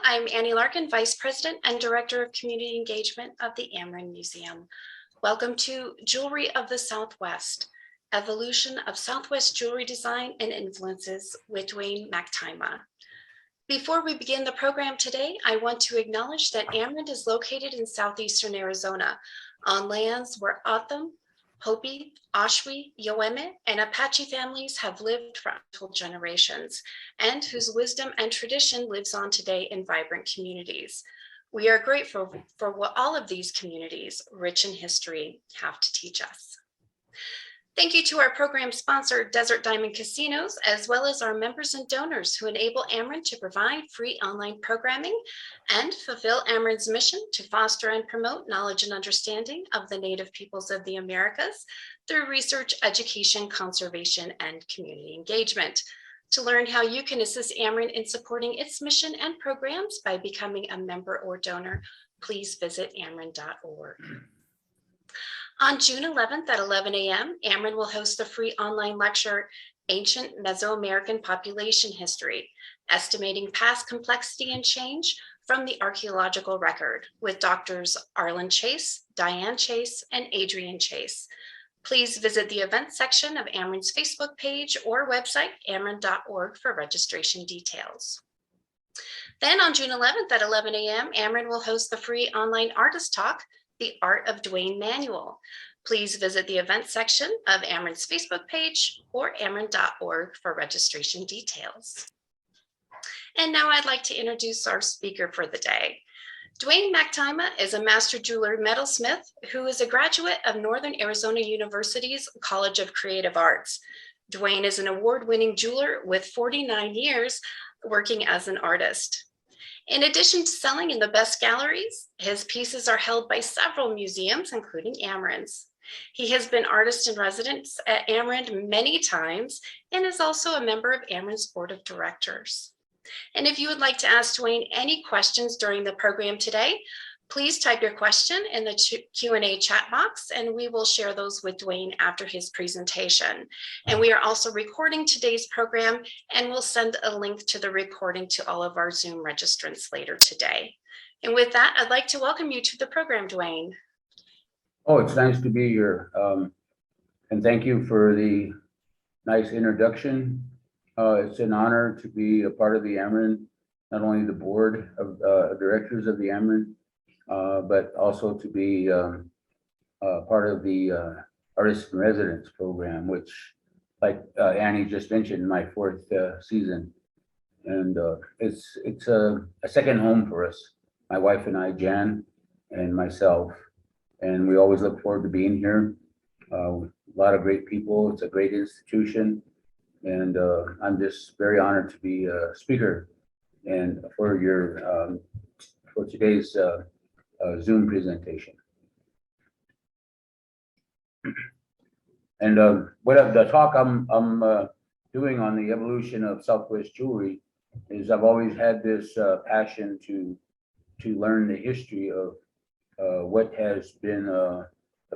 I'm Annie Larkin, Vice President and Director of Community Engagement of the Amerind Museum. Welcome to Jewelry of the Southwest, Evolution of Southwest Jewelry Design and Influences with Duane Maktima. Before we begin the program today, I want to acknowledge that Amerind is located in southeastern Arizona on lands where O'odham, Hopi, Oshwe, Yoeme, and Apache families have lived for untold generations, and whose wisdom and tradition lives on today in vibrant communities. We are grateful for what all of these communities, rich in history, have to teach us. Thank you to our program sponsor, Desert Diamond Casinos, as well as our members and donors who enable Amerind to provide free online programming and fulfill Amerind's mission to foster and promote knowledge and understanding of the Native peoples of the Americas through research, education, conservation, and community engagement. To learn how you can assist Amerind in supporting its mission and programs by becoming a member or donor, please visit amerind.org. On June 11th at 11 a.m., Amerind will host a free online lecture, Ancient Mesoamerican Population History, Estimating Past Complexity and Change from the Archaeological Record, with Drs. Arlen Chase, Diane Chase, and Adrian Chase. Please visit the events section of Amerind's Facebook page or website, amerind.org, for registration details. Then on June 11th at 11 a.m., Amerind will host the free online artist talk, The Art of Duane Manual. Please visit the events section of Amerind's Facebook page or amerind.org for registration details. And now I'd like to introduce our speaker for the day. Duane Maktima is a master jeweler metalsmith who is a graduate of Northern Arizona University's College of Creative Arts. Duane is an award-winning jeweler with 49 years working as an artist. In addition to selling in the best galleries, his pieces are held by several museums, including Amerind's. He has been artist in residence at Amerind many times and is also a member of Amerind's board of directors. And if you would like to ask Duane any questions during the program today, please type your question in the Q&A chat box, and we will share those with Duane after his presentation. And we are also recording today's program, and we'll send a link to the recording to all of our Zoom registrants later today. And with that, I'd like to welcome you to the program, Duane. Oh, it's nice to be here. And thank you for the nice introduction. It's an honor to be a part of the Amerind, not only the board of directors of the Amerind, but also to be part of the Artist in Residence program, which, like Annie just mentioned, my fourth season. And it's a second home for us, my wife and I, Jan, and myself. And we always look forward to being here. A lot of great people. It's a great institution. And I'm just very honored to be a speaker and for your for today's Zoom presentation. And what the talk I'm doing on the evolution of Southwest jewelry is I've always had this passion to learn the history of what has been a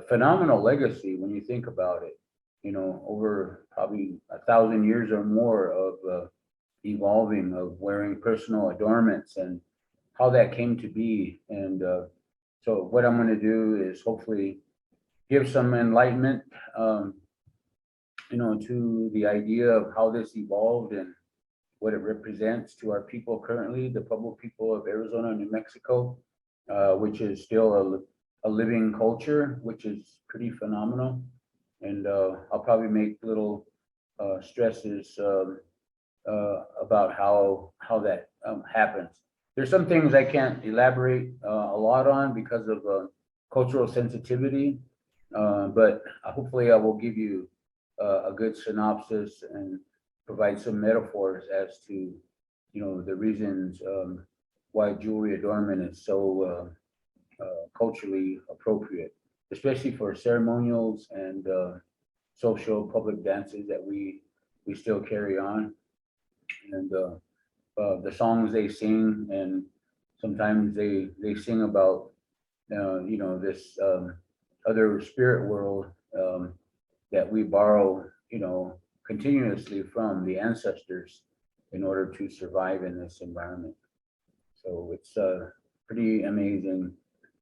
phenomenal legacy when you think about it. You know, over probably 1,000 years or more of evolving, of wearing personal adornments and how that came to be. And so what I'm going to do is hopefully give some enlightenment, you know, to the idea of how this evolved and what it represents to our people currently, the Pueblo people of Arizona and New Mexico, which is still a living culture, which is pretty phenomenal. And I'll probably make little stresses about how that happens. There's some things I can't elaborate a lot on because of cultural sensitivity, but hopefully I will give you a good synopsis and provide some metaphors as to, you know, the reasons why jewelry adornment is so culturally appropriate, especially for ceremonials and social public dances that we still carry on. And the songs they sing, and sometimes they sing about you know, this other spirit world that we borrow, you know, continuously from the ancestors in order to survive in this environment. So it's pretty amazing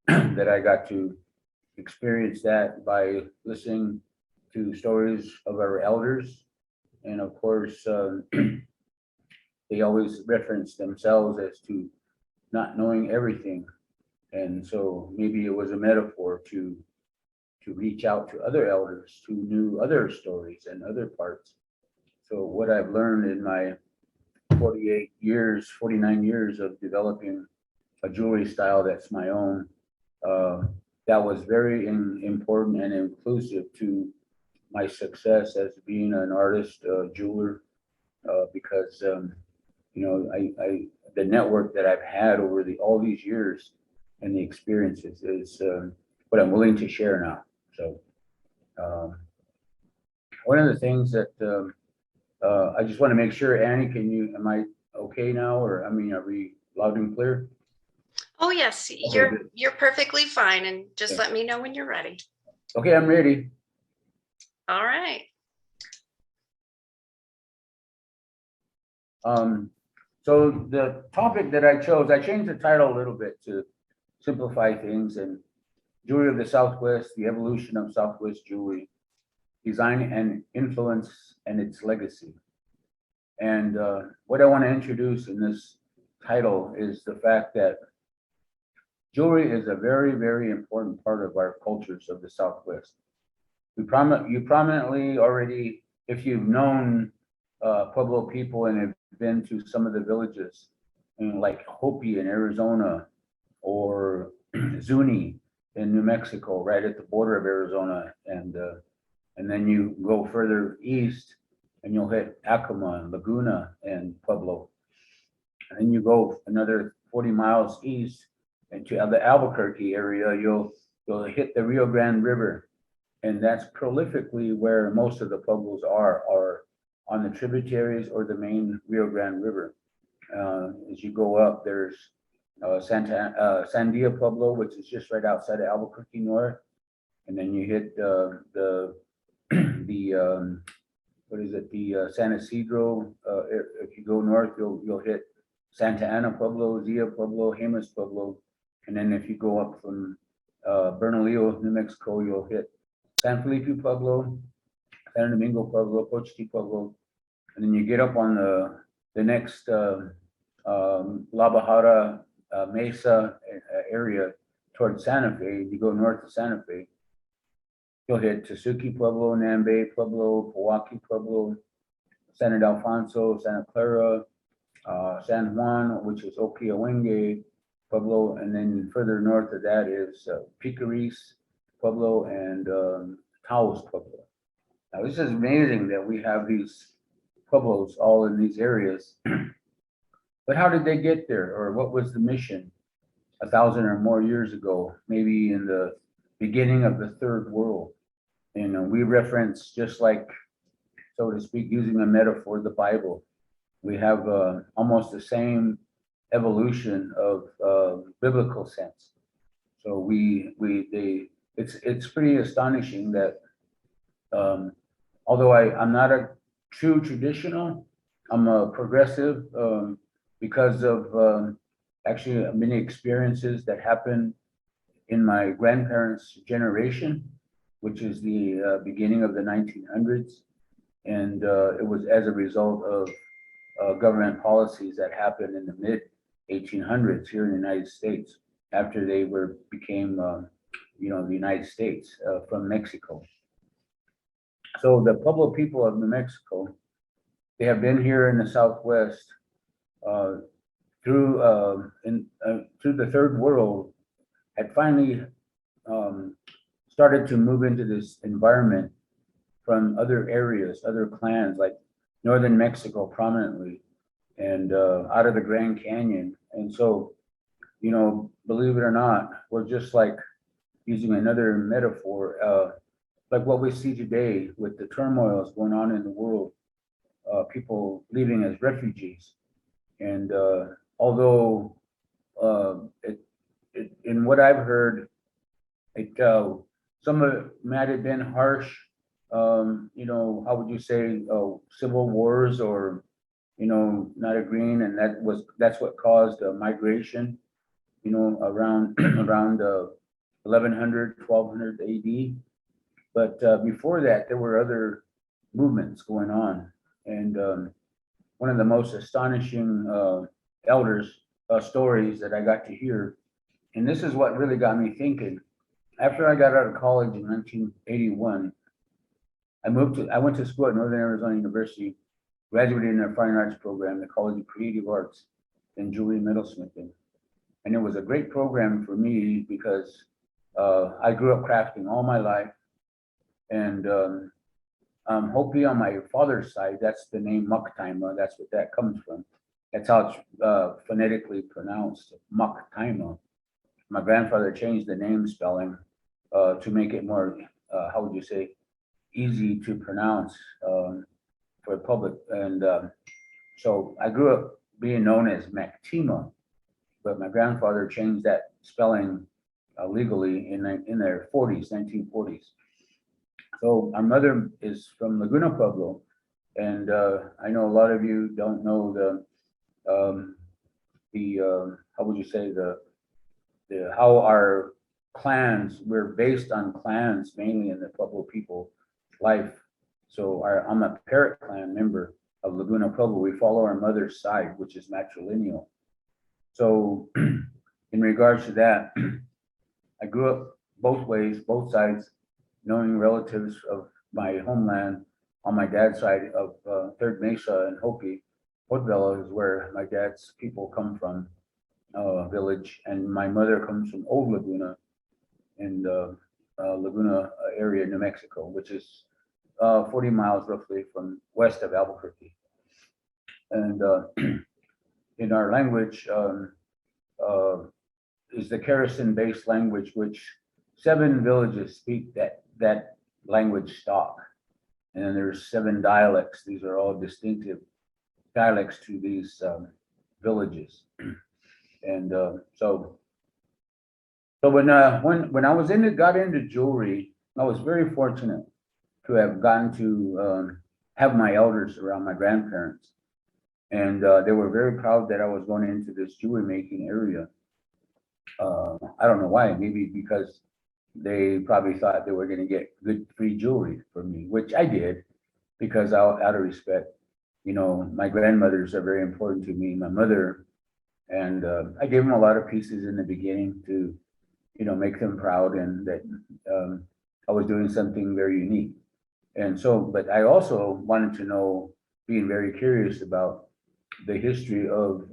that I got to experience that by listening to stories of our elders. And of course, they always reference themselves as to not knowing everything. And so maybe it was a metaphor to reach out to other elders who knew other stories and other parts. So what I've learned in my 48 years, 49 years of developing a jewelry style that's my own, that was very important and inclusive to my success as being an artist, jeweler, because the network that I've had over all these years and the experiences is what I'm willing to share now. So um, one of the things that I just want to make sure, Annie, am I okay now? Or, I mean, are we loud and clear? Oh, yes, Okay, you're perfectly fine. And just Yeah. let me know when you're ready. Okay, I'm ready. All right. So the topic that I chose, I changed the title a little bit to simplify things, and Jewelry of the Southwest, the evolution of Southwest jewelry, design and influence and its legacy. And what I want to introduce in this title is the fact that jewelry is a very, very important part of our cultures of the Southwest. You prominently already, if you've known Pueblo people and have been to some of the villages, like Hopi in Arizona or Zuni in New Mexico, right at the border of Arizona, and then you go further east and you'll hit Acoma and Laguna and Pueblo. And then you go another 40 miles east into the Albuquerque area, you'll hit the Rio Grande River. And that's prolifically where most of the Pueblos are on the tributaries or the main Rio Grande River. As you go up, there's Sandia Pueblo, which is just right outside of Albuquerque North. And then you hit the San Isidro. If you go north, you'll hit Santa Ana Pueblo, Zia Pueblo, Jemez Pueblo. And then if you go up from Bernalillo, New Mexico, you'll hit San Felipe Pueblo, San Domingo Pueblo, Pochti Pueblo. And then you get up on the next La Bajara Mesa area towards Santa Fe. You go north of Santa Fe, you'll hit Tesuque Pueblo, Nambe Pueblo, Powaki Pueblo, San Ildefonso, Santa Clara, San Juan, which is Okiawenge Pueblo, and then further north of that is Picaris Pueblo and Taos Pueblo. Now, this is amazing that we have these pueblos all in these areas. But how did they get there, or what was the mission 1,000 or more years ago, maybe in the beginning of the Third World? And we reference, just like, so to speak, using a metaphor, the Bible. We have almost the same evolution of biblical sense. So it's pretty astonishing that although I'm not a true traditional, I'm a progressive because of actually many experiences that happened in my grandparents' generation, which is the beginning of the 1900s. And it was as a result of government policies that happened in the mid 1800s here in the United States after they became the United States from Mexico. So the Pueblo people of New Mexico, they have been here in the Southwest through the Third World, had finally started to move into this environment from other areas, other clans like northern Mexico prominently, and out of the Grand Canyon. And so, believe it or not, we're just like, using another metaphor, like what we see today with the turmoils going on in the world, people leaving as refugees. And although in what I've heard, some of it might have been harsh, how would you say, civil wars or, not agreeing, and that's what caused migration, around around 1100, 1200 AD. But before that, there were other movements going on, and one of the most astonishing elders stories that I got to hear, and this is what really got me thinking. After I got out of college in 1981, I went to school at Northern Arizona University, graduated in their fine arts program, the College of Creative Arts in jewelry and metalsmithing. And it was a great program for me because I grew up crafting all my life. And Hopi on my father's side, that's the name Maktima, that's what that comes from. That's how it's phonetically pronounced, Maktima. My grandfather changed the name spelling to make it more, how would you say, easy to pronounce for public. And so I grew up being known as Maktima, but my grandfather changed that spelling legally in their 40s, 1940s. So our mother is from Laguna, Pueblo, and I know a lot of you don't know how would you say how our clans, we're based on clans mainly in the Pueblo people life. So I'm a parrot clan member of Laguna, Pueblo. We follow our mother's side, which is matrilineal. So in regards to that, I grew up both ways, both sides, knowing relatives of my homeland on my dad's side of Third Mesa and Hopi. Pueblo is where my dad's people come from, village, and my mother comes from Old Laguna in the Laguna area, New Mexico, which is 40 miles roughly from west of Albuquerque. And in our language is the Karasin-based language, which 7 villages speak that language stock. And then there's 7 dialects. These are all distinctive dialects to these villages. And so when I got into jewelry, I was very fortunate to have gotten to have my elders around, my grandparents. And they were very proud that I was going into this jewelry making area. I don't know why, maybe because they probably thought they were going to get good free jewelry from me, which I did, because out of respect, my grandmothers are very important to me, my mother, and I gave them a lot of pieces in the beginning to, make them proud, and that I was doing something very unique. And so, but I also wanted to know, being very curious about the history of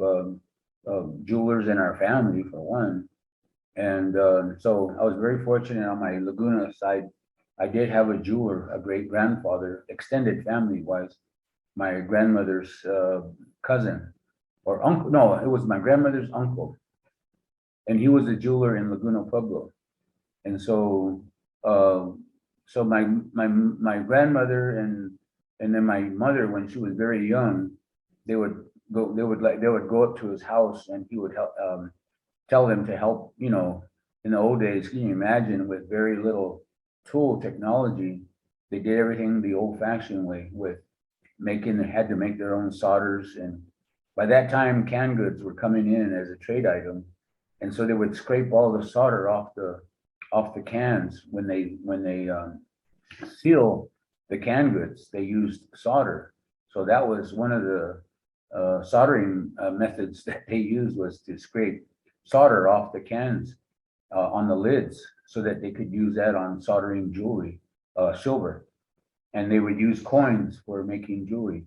jewelers in our family, for one. And so I was very fortunate on my Laguna side. I did have a jeweler, a great grandfather, extended family wise, my grandmother's cousin or uncle. No, it was my grandmother's uncle. And he was a jeweler in Laguna, Pueblo. And so, so my grandmother and then my mother, when she was very young, they would go up to his house, and he would help, tell them to help, in the old days, can you imagine, with very little tool technology, they did everything the old fashioned way, with had to make their own solders. And by that time, canned goods were coming in as a trade item. And so they would scrape all the solder off the cans when they seal the canned goods. They used solder. So that was one of the soldering methods that they used, was to scrape solder off the cans on the lids, so that they could use that on soldering jewelry, silver. And they would use coins for making jewelry.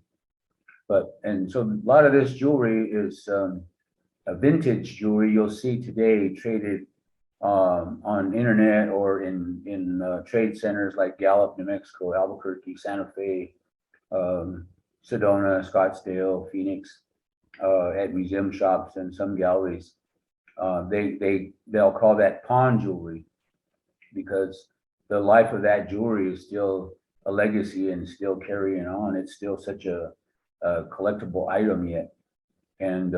And so a lot of this jewelry is a vintage jewelry you'll see today traded on internet or in trade centers like Gallup, New Mexico, Albuquerque, Santa Fe, Sedona, Scottsdale, Phoenix, at museum shops and some galleries. They'll call that pawn jewelry, because the life of that jewelry is still a legacy and still carrying on. It's still such a collectible item yet. And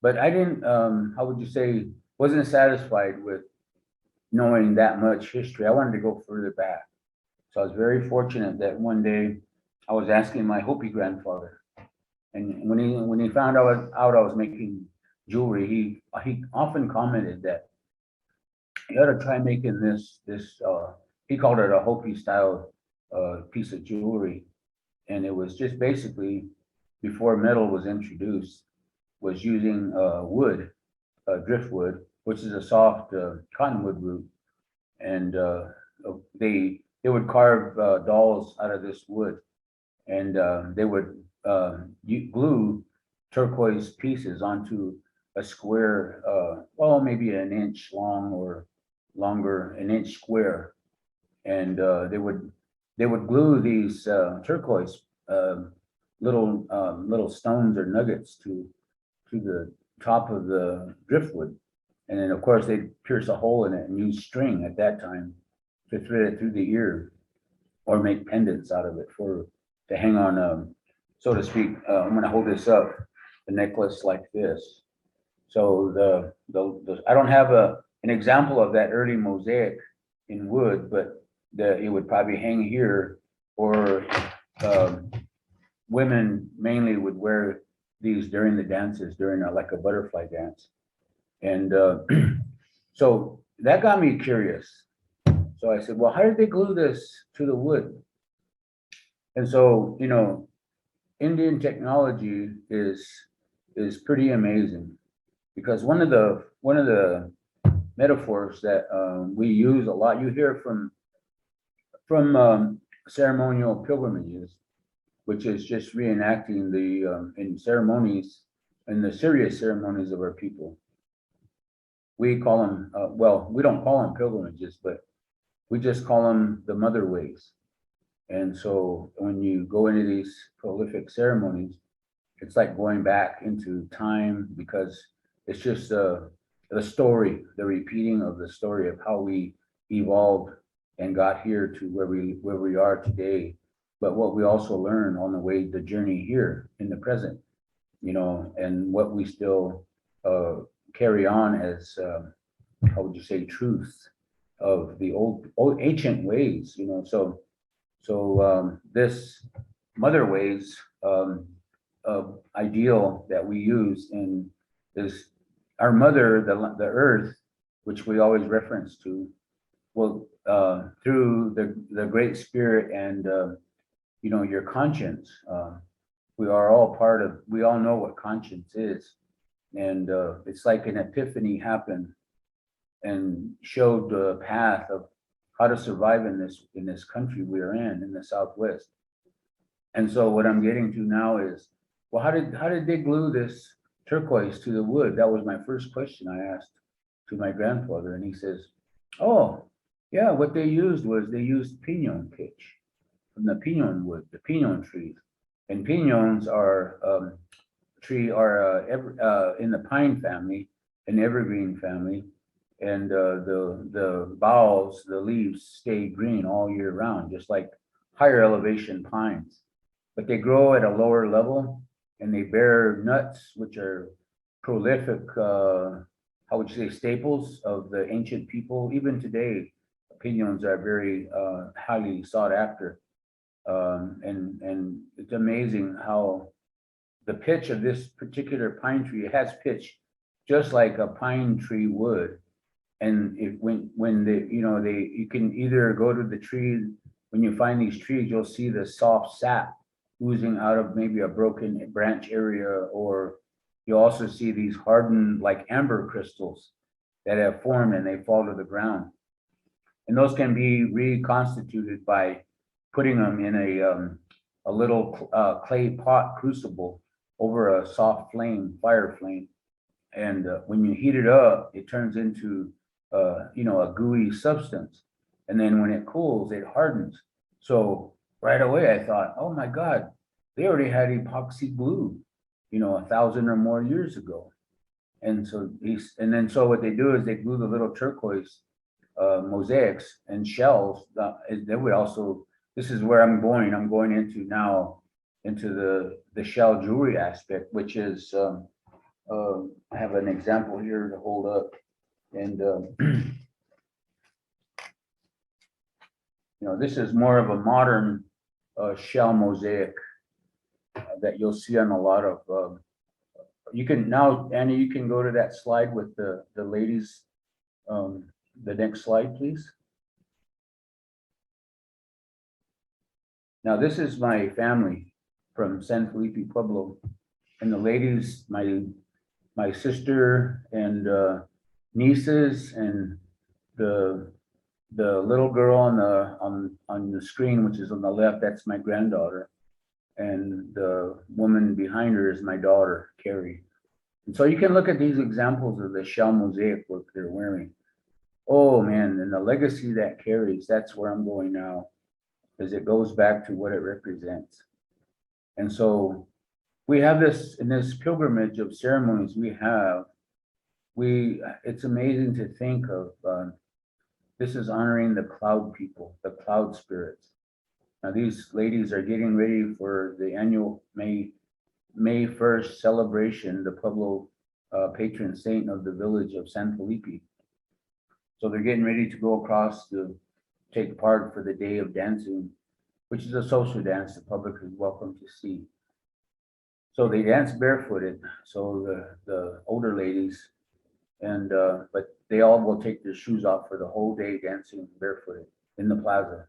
but I didn't, how would you say, wasn't satisfied with knowing that much history. I wanted to go further back. So I was very fortunate that one day I was asking my Hopi grandfather, and when he found out I was making jewelry, he often commented that you ought to try making this. He called it a Hopi style piece of jewelry, and it was just basically before metal was introduced, was using wood, driftwood, which is a soft cottonwood root, and they would carve dolls out of this wood, and they would glue turquoise pieces onto a square, well, maybe an inch long or longer, an inch square, and they would glue these turquoise little stones or nuggets to the top of the driftwood, and then of course they'd pierce a hole in it and use string at that time to thread it through the ear or make pendants out of it for to hang on, so to speak. I'm going to hold this up, the necklace like this. So I don't have an example of that early mosaic in wood, but it would probably hang here, or women mainly would wear these during the dances, during like a butterfly dance. And so that got me curious. So I said, well, how did they glue this to the wood? And so, Indian technology is pretty amazing, because one of the metaphors that we use a lot, you hear from ceremonial pilgrimages, which is just reenacting the in ceremonies, in the serious ceremonies of our people. We call them, well, we don't call them pilgrimages, but we just call them the mother ways. And so when you go into these prolific ceremonies, it's like going back into time, because it's just the story, the repeating of the story of how we evolved and got here to where we are today. But what we also learn on the way, the journey here in the present, and what we still carry on as, how would you say, truth of the old ancient ways, So this mother ways ideal that we use in is our mother, the earth, which we always reference to, well, through the great spirit and your conscience. We are all we all know what conscience is, and it's like an epiphany happened and showed the path of how to survive in this country we are in the Southwest. And so what I'm getting to now is, well, how did they glue this turquoise to the wood? That was my first question I asked to my grandfather, and he says, oh, yeah, what they used was they used pinon pitch from the pinon wood, the pinon trees, and pinons are in the pine family, an evergreen family, and the boughs, the leaves stay green all year round, just like higher elevation pines. But they grow at a lower level, and they bear nuts, which are prolific, how would you say, staples of the ancient people. Even today, opinions are very highly sought after. And it's amazing how the pitch of this particular pine tree has pitch just like a pine tree would. And when you can either go to the tree, when you find these trees, you'll see the soft sap oozing out of maybe a broken branch area, or you also see these hardened like amber crystals that have formed and they fall to the ground. And those can be reconstituted by putting them in a little clay pot crucible over a soft fire flame. And when you heat it up, it turns into a gooey substance. And then when it cools, it hardens. So right away I thought, oh my God, they already had epoxy glue, 1,000 or more years ago. And so so what they do is they glue the little turquoise mosaics and shells. They would also, this is where I'm going into now, into the shell jewelry aspect, which is, I have an example here to hold up. And, this is more of a modern shell mosaic that you'll see on a lot of, you can now, Annie, you can go to that slide with the ladies. The next slide, please. Now, this is my family from San Felipe Pueblo, and the ladies, my sister and nieces, and the little girl on the screen, which is on the left, that's my granddaughter, and the woman behind her is my daughter, Carrie. And so you can look at these examples of the shell mosaic work they're wearing. Oh man, and the legacy that carries, that's where I'm going now, because it goes back to what it represents. And so we have this, in this pilgrimage of ceremonies it's amazing to think of, this is honoring the cloud people, the cloud spirits. Now these ladies are getting ready for the annual May 1st celebration, the Pueblo patron saint of the village of San Felipe. So they're getting ready to go across to take part for the day of dancing, which is a social dance the public is welcome to see. So they dance barefooted. So the older ladies, and but they all will take their shoes off for the whole day dancing barefooted in the plaza.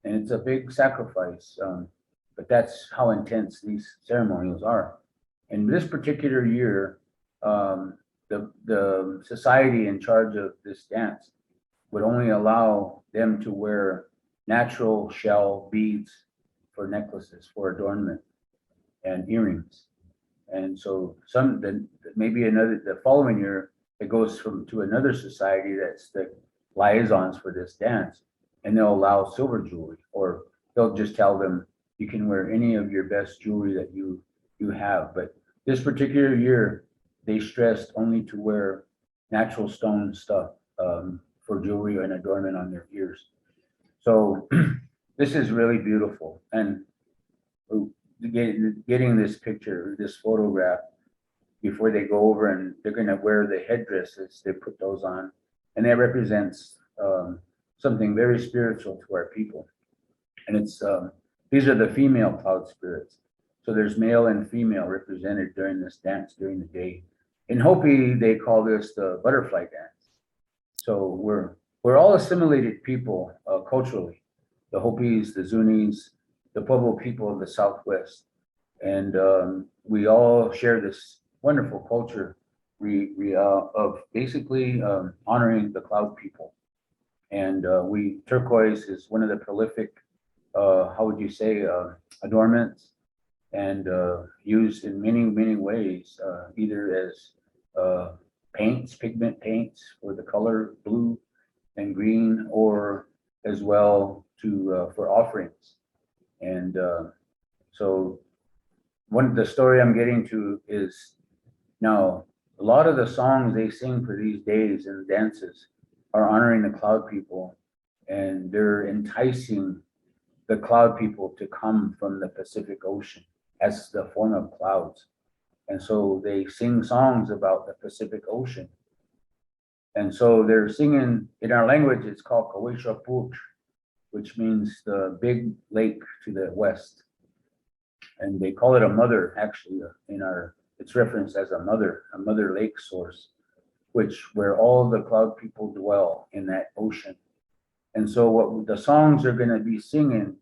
And it's a big sacrifice, but that's how intense these ceremonials are. And this particular year, the society in charge of this dance would only allow them to wear natural shell beads for necklaces, for adornment, and earrings. And so maybe the following year, it goes to another society that's the liaisons for this dance, and they'll allow silver jewelry, or they'll just tell them you can wear any of your best jewelry that you have. But this particular year, they stressed only to wear natural stone stuff for jewelry and adornment on their ears. So this is really beautiful. And getting this picture, this photograph, before they go over, and they're going to wear the headdresses, they put those on, and that represents something very spiritual to our people. And it's these are the female cloud spirits. So there's male and female represented during this dance during the day. In Hopi, they call this the butterfly dance. So we're all assimilated people culturally. The Hopis, the Zunis, the Pueblo people of the Southwest, and we all share this wonderful culture of basically honoring the cloud people. And Turquoise is one of the prolific, how would you say, adornments, and used in many ways, either as paints, pigment paints for the color blue and green, or as well for offerings. And so the story I'm getting to is, now a lot of the songs they sing for these days and dances are honoring the cloud people, and they're enticing the cloud people to come from the Pacific Ocean as the form of clouds. And so they sing songs about the Pacific Ocean. And so they're singing, in our language, it's called Kawishapuk, which means the big lake to the west. And they call it a mother, actually, it's referenced as a mother lake source, where all the cloud people dwell in that ocean. And so what the songs are going to be singing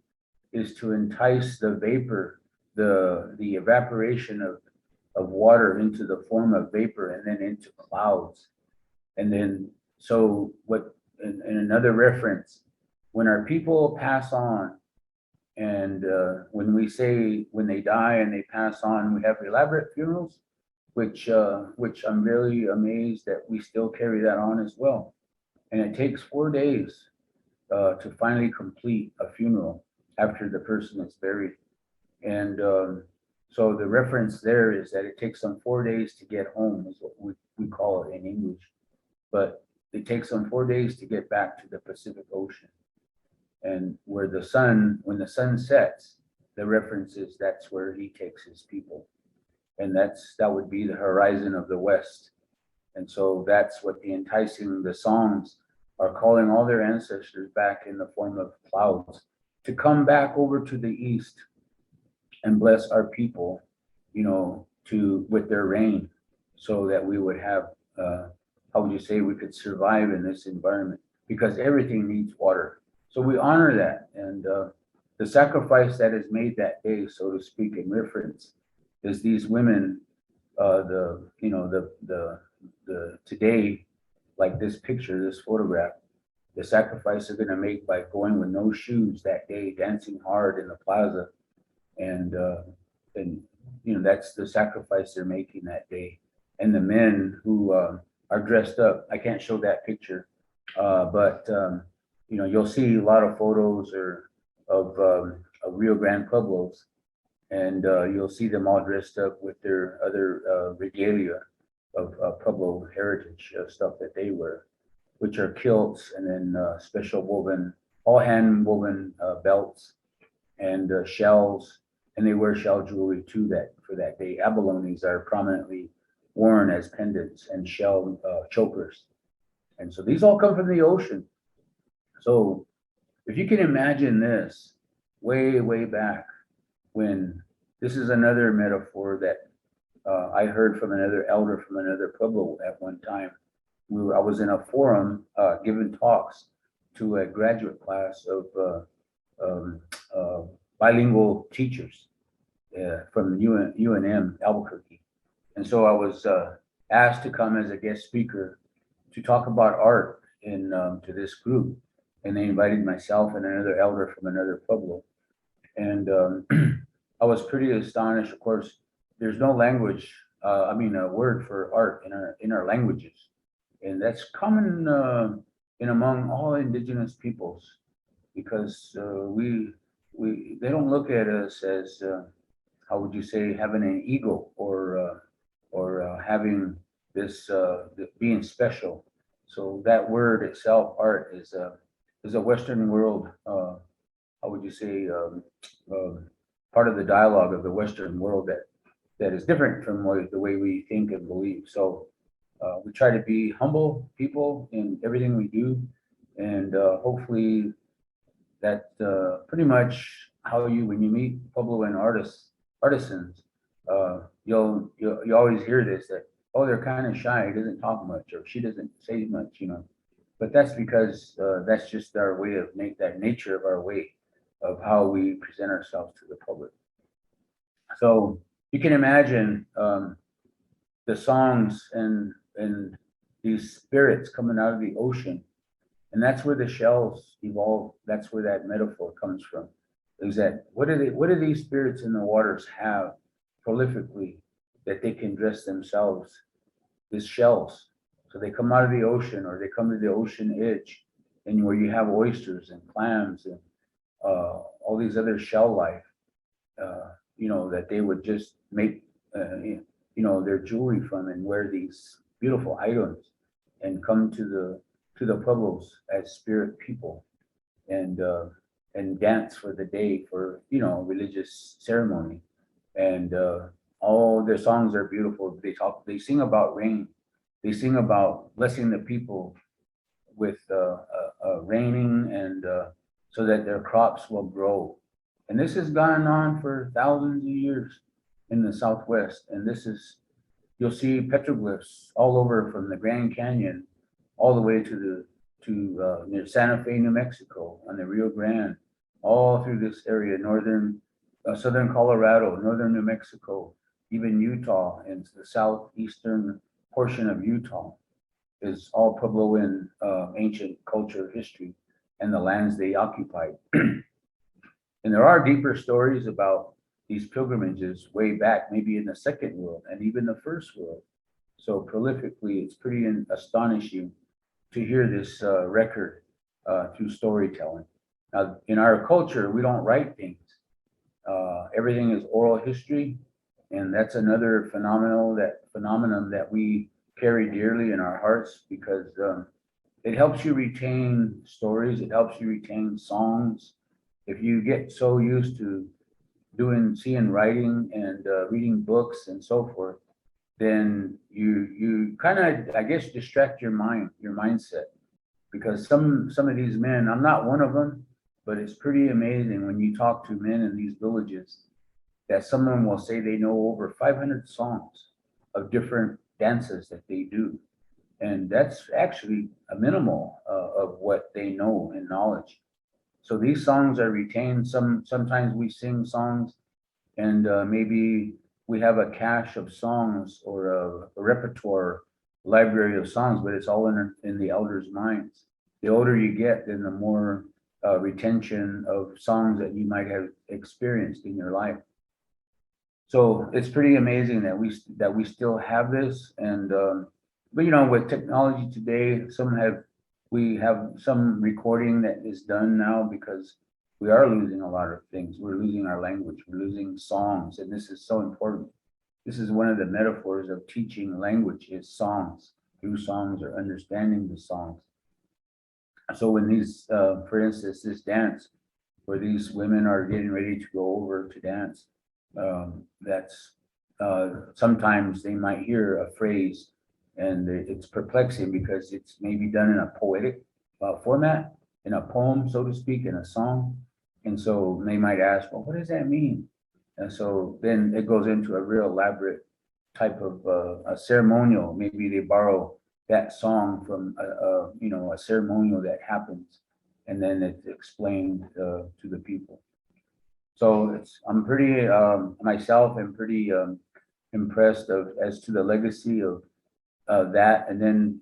is to entice the vapor, the evaporation of water into the form of vapor, and then into clouds. And then, so in another reference, when our people pass on, and when they die and they pass on, we have elaborate funerals, which I'm really amazed that we still carry that on as well. And it takes 4 days to finally complete a funeral after the person is buried. And so the reference there is that it takes them 4 days to get home, is what we call it in English. But it takes them 4 days to get back to the Pacific Ocean. And when the sun sets, the reference is that's where he takes his people. And that would be the horizon of the West. And so that's what the songs are calling all their ancestors back in the form of clouds. to come back over to the East and bless our people, with their rain, so that we would have, how would you say, we could survive in this environment, because everything needs water. So we honor that, and the sacrifice that is made that day, so to speak, in reference, is these women, the today, like this picture, this photograph, the sacrifice they're going to make by going with no shoes that day, dancing hard in the plaza, and that's the sacrifice they're making that day. And the men who are dressed up, I can't show that picture, but you'll see a lot of photos of Rio Grande Pueblos, and you'll see them all dressed up with their other regalia of Pueblo heritage stuff that they wear, which are kilts, and then special woven, all hand woven belts and shells, and they wear shell jewelry too for that day. Abalones are prominently worn as pendants and shell chokers, and so these all come from the ocean. So if you can imagine this, way back when, this is another metaphor that I heard from another elder from another Pueblo at one time. I was in a forum giving talks to a graduate class of bilingual teachers from UNM Albuquerque. And so I was asked to come as a guest speaker to talk about art to this group. And they invited myself and another elder from another Pueblo. And I was pretty astonished. Of course, there's no language, a word for art in our languages. And that's common in among all Indigenous peoples, because they don't look at us as, how would you say, having an ego or having this being special. So that word itself, art, is a Western world, how would you say, part of the dialogue of the Western world that is different from the way we think and believe. So we try to be humble people in everything we do, and hopefully that pretty much how when you meet Puebloan artisans, you always hear this, that, oh, they're kind of shy, he doesn't talk much, or she doesn't say much, but that's because that's just our way of that nature of our way of how we present ourselves to the public. So you can imagine the songs and these spirits coming out of the ocean, and that's where the shells evolve. That's where that metaphor comes from. Is that what do these spirits in the waters have prolifically that they can dress themselves? These shells. So they come out of the ocean, or they come to the ocean edge, and where you have oysters and clams and all these other shell life, that they would just make, their jewelry from, and wear these beautiful items, and come to the Pueblos as spirit people, and dance for the day for religious ceremony, and all their songs are beautiful. They sing about rain. They sing about blessing the people with raining, and so that their crops will grow. And this has gone on for thousands of years in the Southwest. And you'll see petroglyphs all over, from the Grand Canyon all the way to near Santa Fe, New Mexico, on the Rio Grande, all through this area, southern Colorado, northern New Mexico, even Utah, and the southeastern portion of Utah is all Puebloan ancient culture, history, and the lands they occupied. And there are deeper stories about these pilgrimages way back, maybe in the Second World and even the First World. So prolifically, it's pretty astonishing to hear this record through storytelling. Now, in our culture, we don't write things. Everything is oral history, and that's another phenomenon that we carry dearly in our hearts, because it helps you retain stories. It helps you retain songs. If you get so used to seeing writing and reading books and so forth, then you kind of, I guess, distract your mindset, because some of these men, I'm not one of them, but it's pretty amazing when you talk to men in these villages that someone will say they know over 500 songs of different dances that they do. And that's actually a minimal of what they know and knowledge. So these songs are retained. Sometimes we sing songs and maybe we have a cache of songs or a repertoire library of songs, but it's all in the elders' minds. The older you get, then the more retention of songs that you might have experienced in your life. So it's pretty amazing that we still have this. And but you know, with technology today, we have some recording that is done now because we are losing a lot of things. We're losing our language, we're losing songs, and this is so important. This is one of the metaphors of teaching language is songs, through songs or understanding the songs. So when these, for instance, this dance where these women are getting ready to go over to dance, that's sometimes they might hear a phrase and it's perplexing because it's maybe done in a poetic format, in a poem, so to speak, in a song. And so they might ask, well, what does that mean? And so then it goes into a real elaborate type of a ceremonial. Maybe they borrow that song from you know, a ceremonial that happens, and then it's explained to the people. So I'm pretty myself. I'm pretty impressed as to the legacy of that, and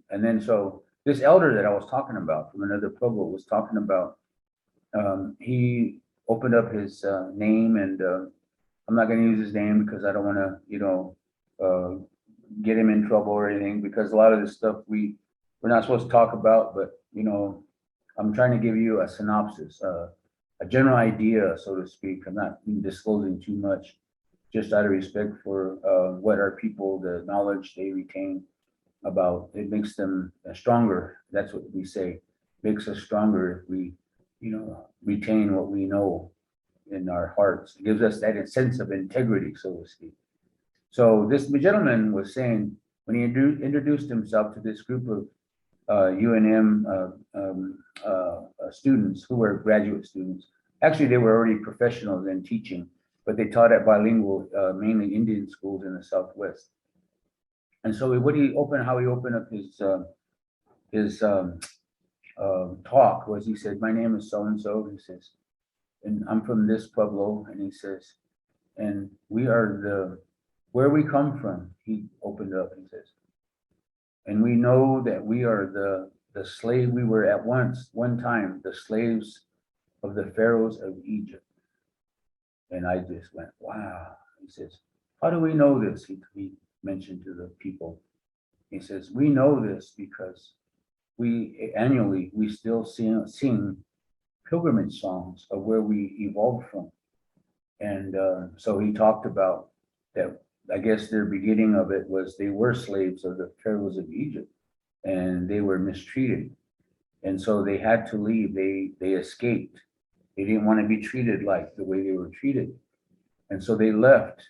then so this elder that I was talking about from another Pueblo was talking about. He opened up his name, and I'm not going to use his name because I don't want to, you know, get him in trouble or anything, because a lot of this stuff we're not supposed to talk about. But you know, I'm trying to give you a synopsis, a general idea, so to speak. I'm not disclosing too much, just out of respect for what our people, the knowledge they retain about. It makes them stronger. That's what we say. Makes us stronger if we, you know, retain what we know in our hearts. It gives us that sense of integrity, so to speak. So this gentleman was saying when he introduced himself to this group of UNM students who were graduate students. Actually, they were already professionals in teaching, but they taught at bilingual, mainly Indian schools in the Southwest. And so how he opened up his talk was, he said, my name is so-and-so, he says, and I'm from this Pueblo, and he says, and we are where we come from, he opened up and says, and we know that we are the slave, we were at one time, the slaves of the pharaohs of Egypt. And I just went, wow. He says, how do we know this? He mentioned to the people. He says, we know this because we annually still sing pilgrimage songs of where we evolved from. And so he talked about that. I guess their beginning of it was they were slaves of the pharaohs of Egypt, and they were mistreated, and so they had to leave. They escaped. They didn't want to be treated like the way they were treated, and so they left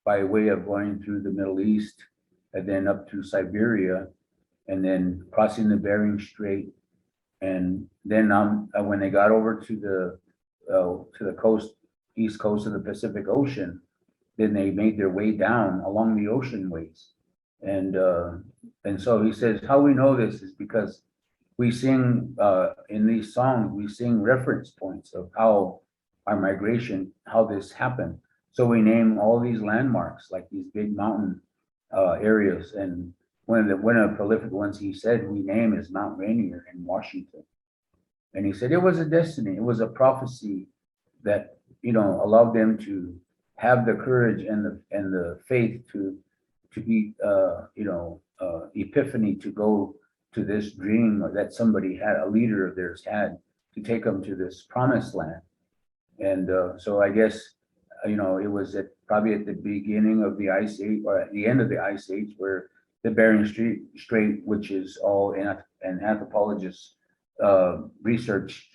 by way of going through the Middle East, and then up through Siberia, and then crossing the Bering Strait, and then when they got over to the coast, east coast of the Pacific Ocean, then they made their way down along the ocean ways. And so he says, how we know this is because we sing in these songs, we sing reference points of how our migration, how this happened. So we name all these landmarks, like these big mountain areas. And one of the prolific ones he said we name is Mount Rainier in Washington. And he said it was a destiny, it was a prophecy that, you know, allowed them to have the courage and the faith to be epiphany, to go to this dream that somebody had, a leader of theirs had, to take them to this promised land. And so I guess, you know, it was probably at the beginning of the Ice Age, or at the end of the Ice Age, where the Bering Strait, which is all in anthropologists research,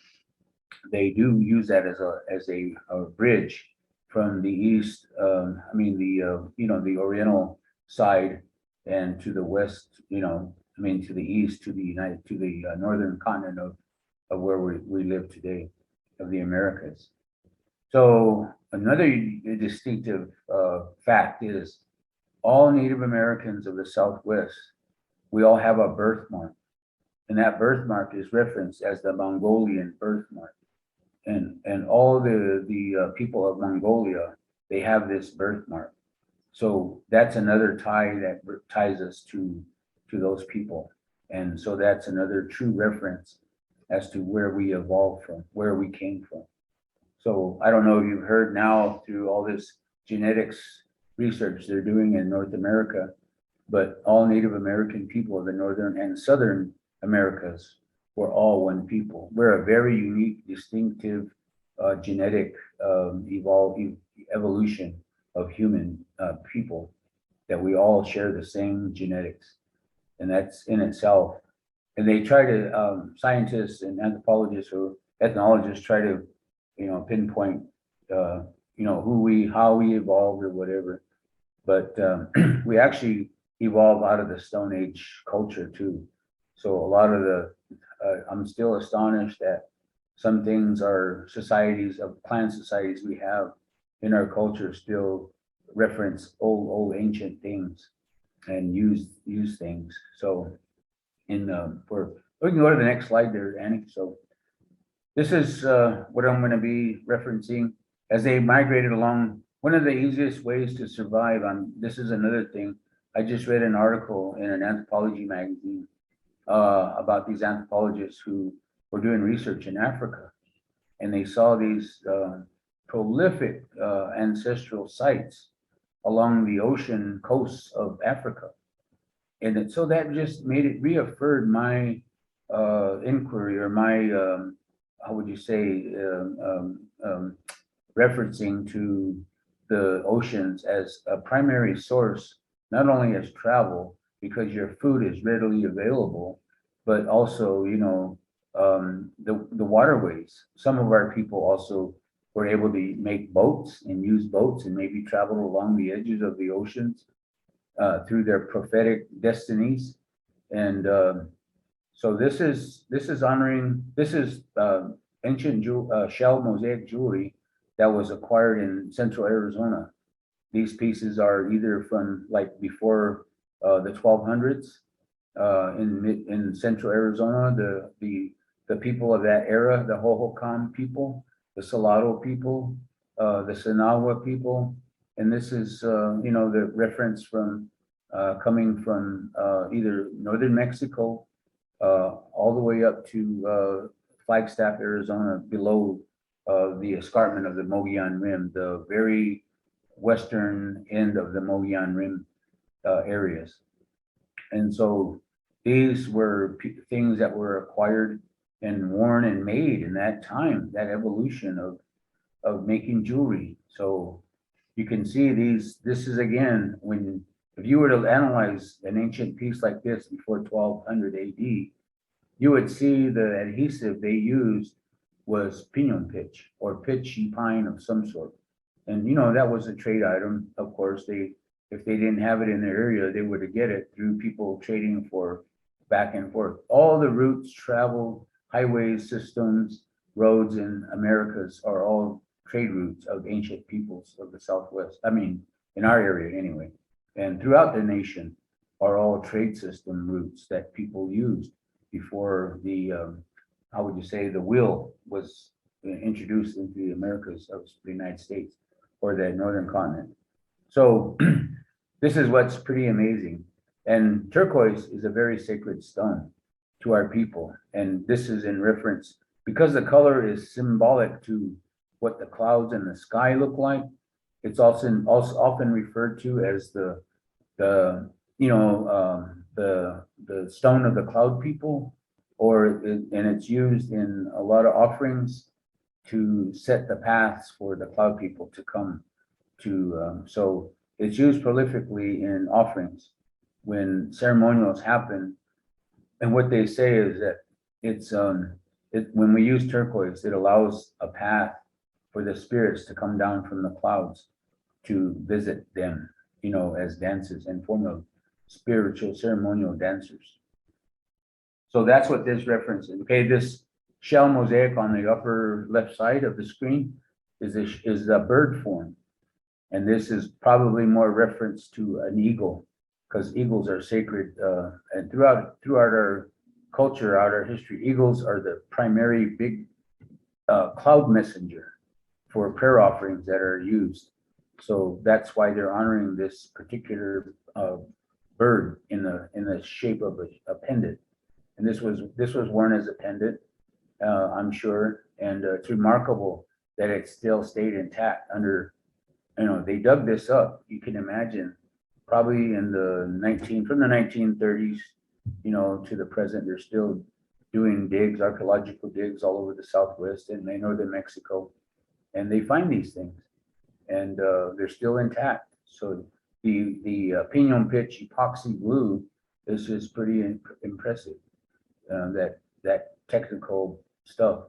they do use that as a bridge from the east, the Oriental side, and to the west, to the east, to the northern continent of where we live today. of the Americas. So another distinctive fact is all Native Americans of the Southwest, we all have a birthmark. And that birthmark is referenced as the Mongolian birthmark. And all the people of Mongolia, they have this birthmark. So that's another tie that ties us to those people. And so that's another true reference as to where we evolved from, where we came from. So I don't know if you've heard now through all this genetics research they're doing in North America, but all Native American people of the Northern and Southern Americas were all one people. We're a very unique, distinctive genetic evolution of human people, that we all share the same genetics. And that's in itself. And they try to, scientists and anthropologists or ethnologists try to, pinpoint, how we evolved or whatever. But we actually evolved out of the Stone Age culture too. So a lot of I'm still astonished that some things are societies of clan societies we have in our culture still reference old ancient things and use things. So we can go to the next slide there, Annie. So this is what I'm going to be referencing as they migrated along. One of the easiest ways to survive this is another thing. I just read an article in an anthropology magazine about these anthropologists who were doing research in Africa, and they saw these prolific ancestral sites along the ocean coasts of Africa. And so that just made it reaffirmed my inquiry, or my, how would you say, referencing to the oceans as a primary source, not only as travel, because your food is readily available, but also, the waterways. Some of our people also were able to make boats and use boats and maybe travel along the edges of the oceans through their prophetic destinies. And so this is ancient shell mosaic jewelry that was acquired in central Arizona. These pieces are either from like before the 1200s in central Arizona. The people of that era, the Hohokam people, the Salado people, the Sinawa people, and this is the reference from coming from either northern Mexico all the way up to Flagstaff, Arizona, below the escarpment of the Mogollon Rim, the very western end of the Mogollon Rim areas. And so these were things that were acquired and worn and made in that time, that evolution of making jewelry. So you can see this is again, if you were to analyze an ancient piece like this before 1200 AD, you would see the adhesive they used was pinon pitch or pitchy pine of some sort. And that was a trade item. Of course, if they didn't have it in their area, they would get it through people trading for back and forth. All the routes traveled, highways, systems, roads in Americas are all trade routes of ancient peoples of the Southwest. I mean, in our area anyway. And throughout the nation are all trade system routes that people used before the, how would you say, the wheel was introduced into the Americas of the United States or the northern continent. So this is what's pretty amazing. And turquoise is a very sacred stone to our people. And this is in reference, because the color is symbolic to what the clouds and the sky look like. It's also often referred to as the stone of the cloud people, and it's used in a lot of offerings to set the paths for the cloud people to come to. So it's used prolifically in offerings when ceremonials happen. And what they say is that when we use turquoise, it allows a path for the spirits to come down from the clouds to visit them, as dancers and form of spiritual ceremonial dancers. So that's what this reference is. Okay, this shell mosaic on the upper left side of the screen is a bird form. And this is probably more reference to an eagle, because eagles are sacred. And throughout our culture, out our history, eagles are the primary big cloud messenger for prayer offerings that are used. So that's why they're honoring this particular bird in the shape of a pendant. And this was worn as a pendant, I'm sure, and it's remarkable that it still stayed intact under. They dug this up. You can imagine, probably from the 1930s, to the present, they're still doing digs, archaeological digs all over the Southwest and northern Mexico, and they find these things, and they're still intact. So the pinon pitch epoxy glue is just pretty impressive. That technical stuff,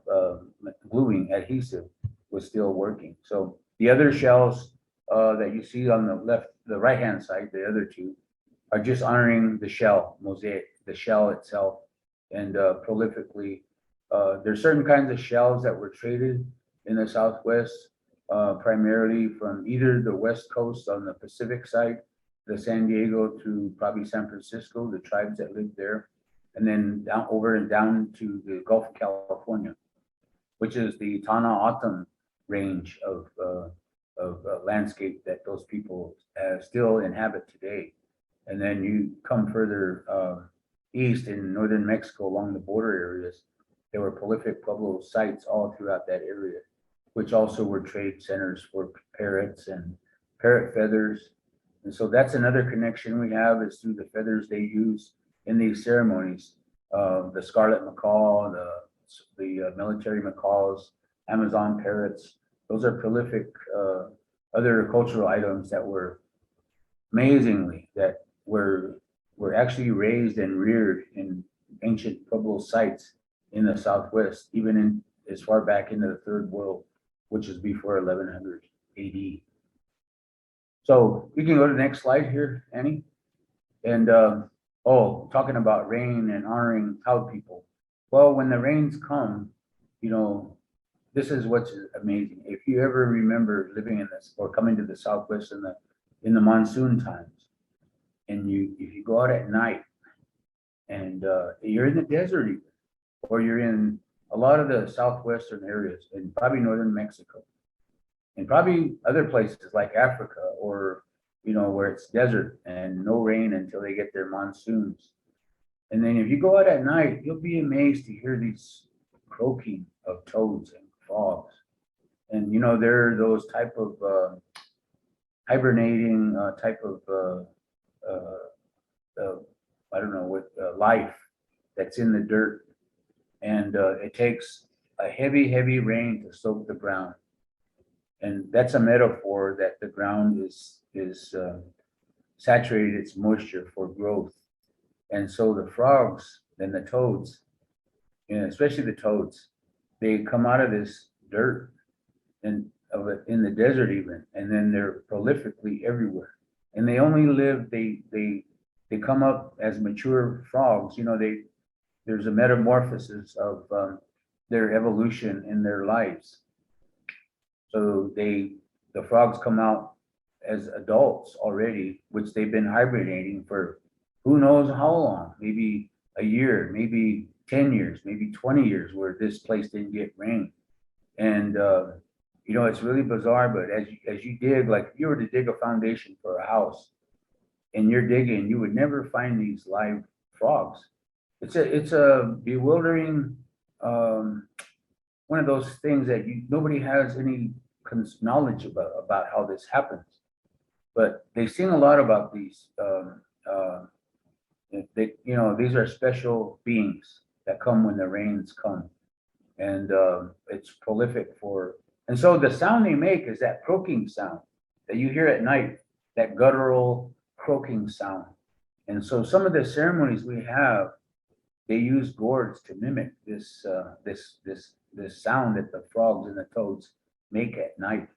gluing adhesive, was still working. So the other shells that you see on the right hand side, the other two, are just honoring the shell mosaic, the shell itself, and prolifically. There's certain kinds of shells that were traded in the Southwest, primarily from either the West Coast on the Pacific side, the San Diego to probably San Francisco, the tribes that lived there, and then down to the Gulf of California, which is the Tana Autumn range of landscape that those people still inhabit today. And then you come further east in northern Mexico along the border areas, there were prolific Pueblo sites all throughout that area, which also were trade centers for parrots and parrot feathers. And so that's another connection we have, is through the feathers they use in these ceremonies. The scarlet macaw, the military macaws, Amazon parrots, those are prolific other cultural items that were were actually raised and reared in ancient Pueblo sites in the Southwest, even in as far back into the Third World, which is before 1100 AD. So we can go to the next slide here, Annie. And talking about rain and honoring cloud people. Well, when the rains come, this is what's amazing. If you ever remember living in this or coming to the Southwest in the monsoon times, and if you go out at night and you're in the desert even, or you're in a lot of the southwestern areas and probably northern Mexico, and probably other places like Africa, or where it's desert and no rain until they get their monsoons. And then if you go out at night, you'll be amazed to hear these croaking of toads and frogs. And they're those type of hibernating type of I don't know what life that's in the dirt. And it takes a heavy rain to soak the ground. And that's a metaphor that the ground is saturated its moisture for growth. And so the frogs and the toads, especially the toads, they come out of this dirt and in the desert even, and then they're prolifically everywhere. And they only live, they come up as mature frogs. There's a metamorphosis of their evolution in their lives. So the frogs come out as adults already, which they've been hibernating for who knows how long, maybe a year, maybe 10 years, maybe 20 years, where this place didn't get rain. And it's really bizarre, but as you dig, like if you were to dig a foundation for a house and you're digging, you would never find these live frogs. It's a bewildering, one of those things that nobody has any knowledge about how this happens. But they sing a lot about these. These are special beings that come when the rains come, and it's prolific for. And so the sound they make is that croaking sound that you hear at night, that guttural croaking sound. And so some of the ceremonies we have, they use gourds to mimic this sound that the frogs and the toads make at night.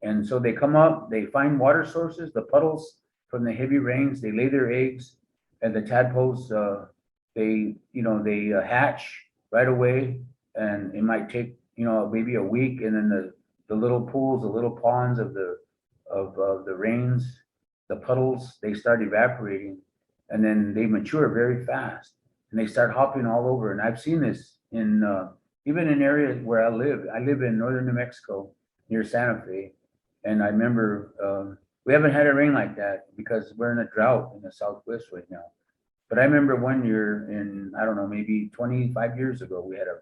And so they come up, they find water sources, the puddles from the heavy rains, they lay their eggs, and the tadpoles, they hatch right away and it might take, maybe a week, and then the little pools, the little ponds of the rains, the puddles, they start evaporating, and then they mature very fast, and they start hopping all over. And I've seen this in even in areas where I live. I live in northern New Mexico near Santa Fe, and I remember we haven't had a rain like that because we're in a drought in the Southwest right now. But I remember one year in, I don't know, maybe 25 years ago, we had a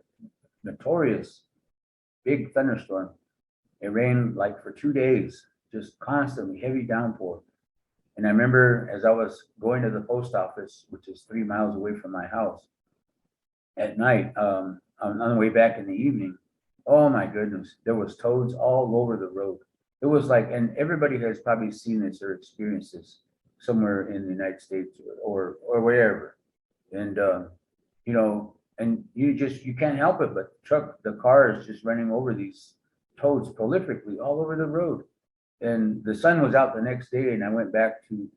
notorious big thunderstorm. It rained like for 2 days, just constantly heavy downpour. And I remember as I was going to the post office, which is 3 miles away from my house, at night, on the way back in the evening, oh my goodness, there was toads all over the road. It was like, and everybody has probably seen this or experienced this somewhere in the United States or wherever. And and you can't help it, but the car is just running over these toads prolifically all over the road. And the sun was out the next day, and I went back to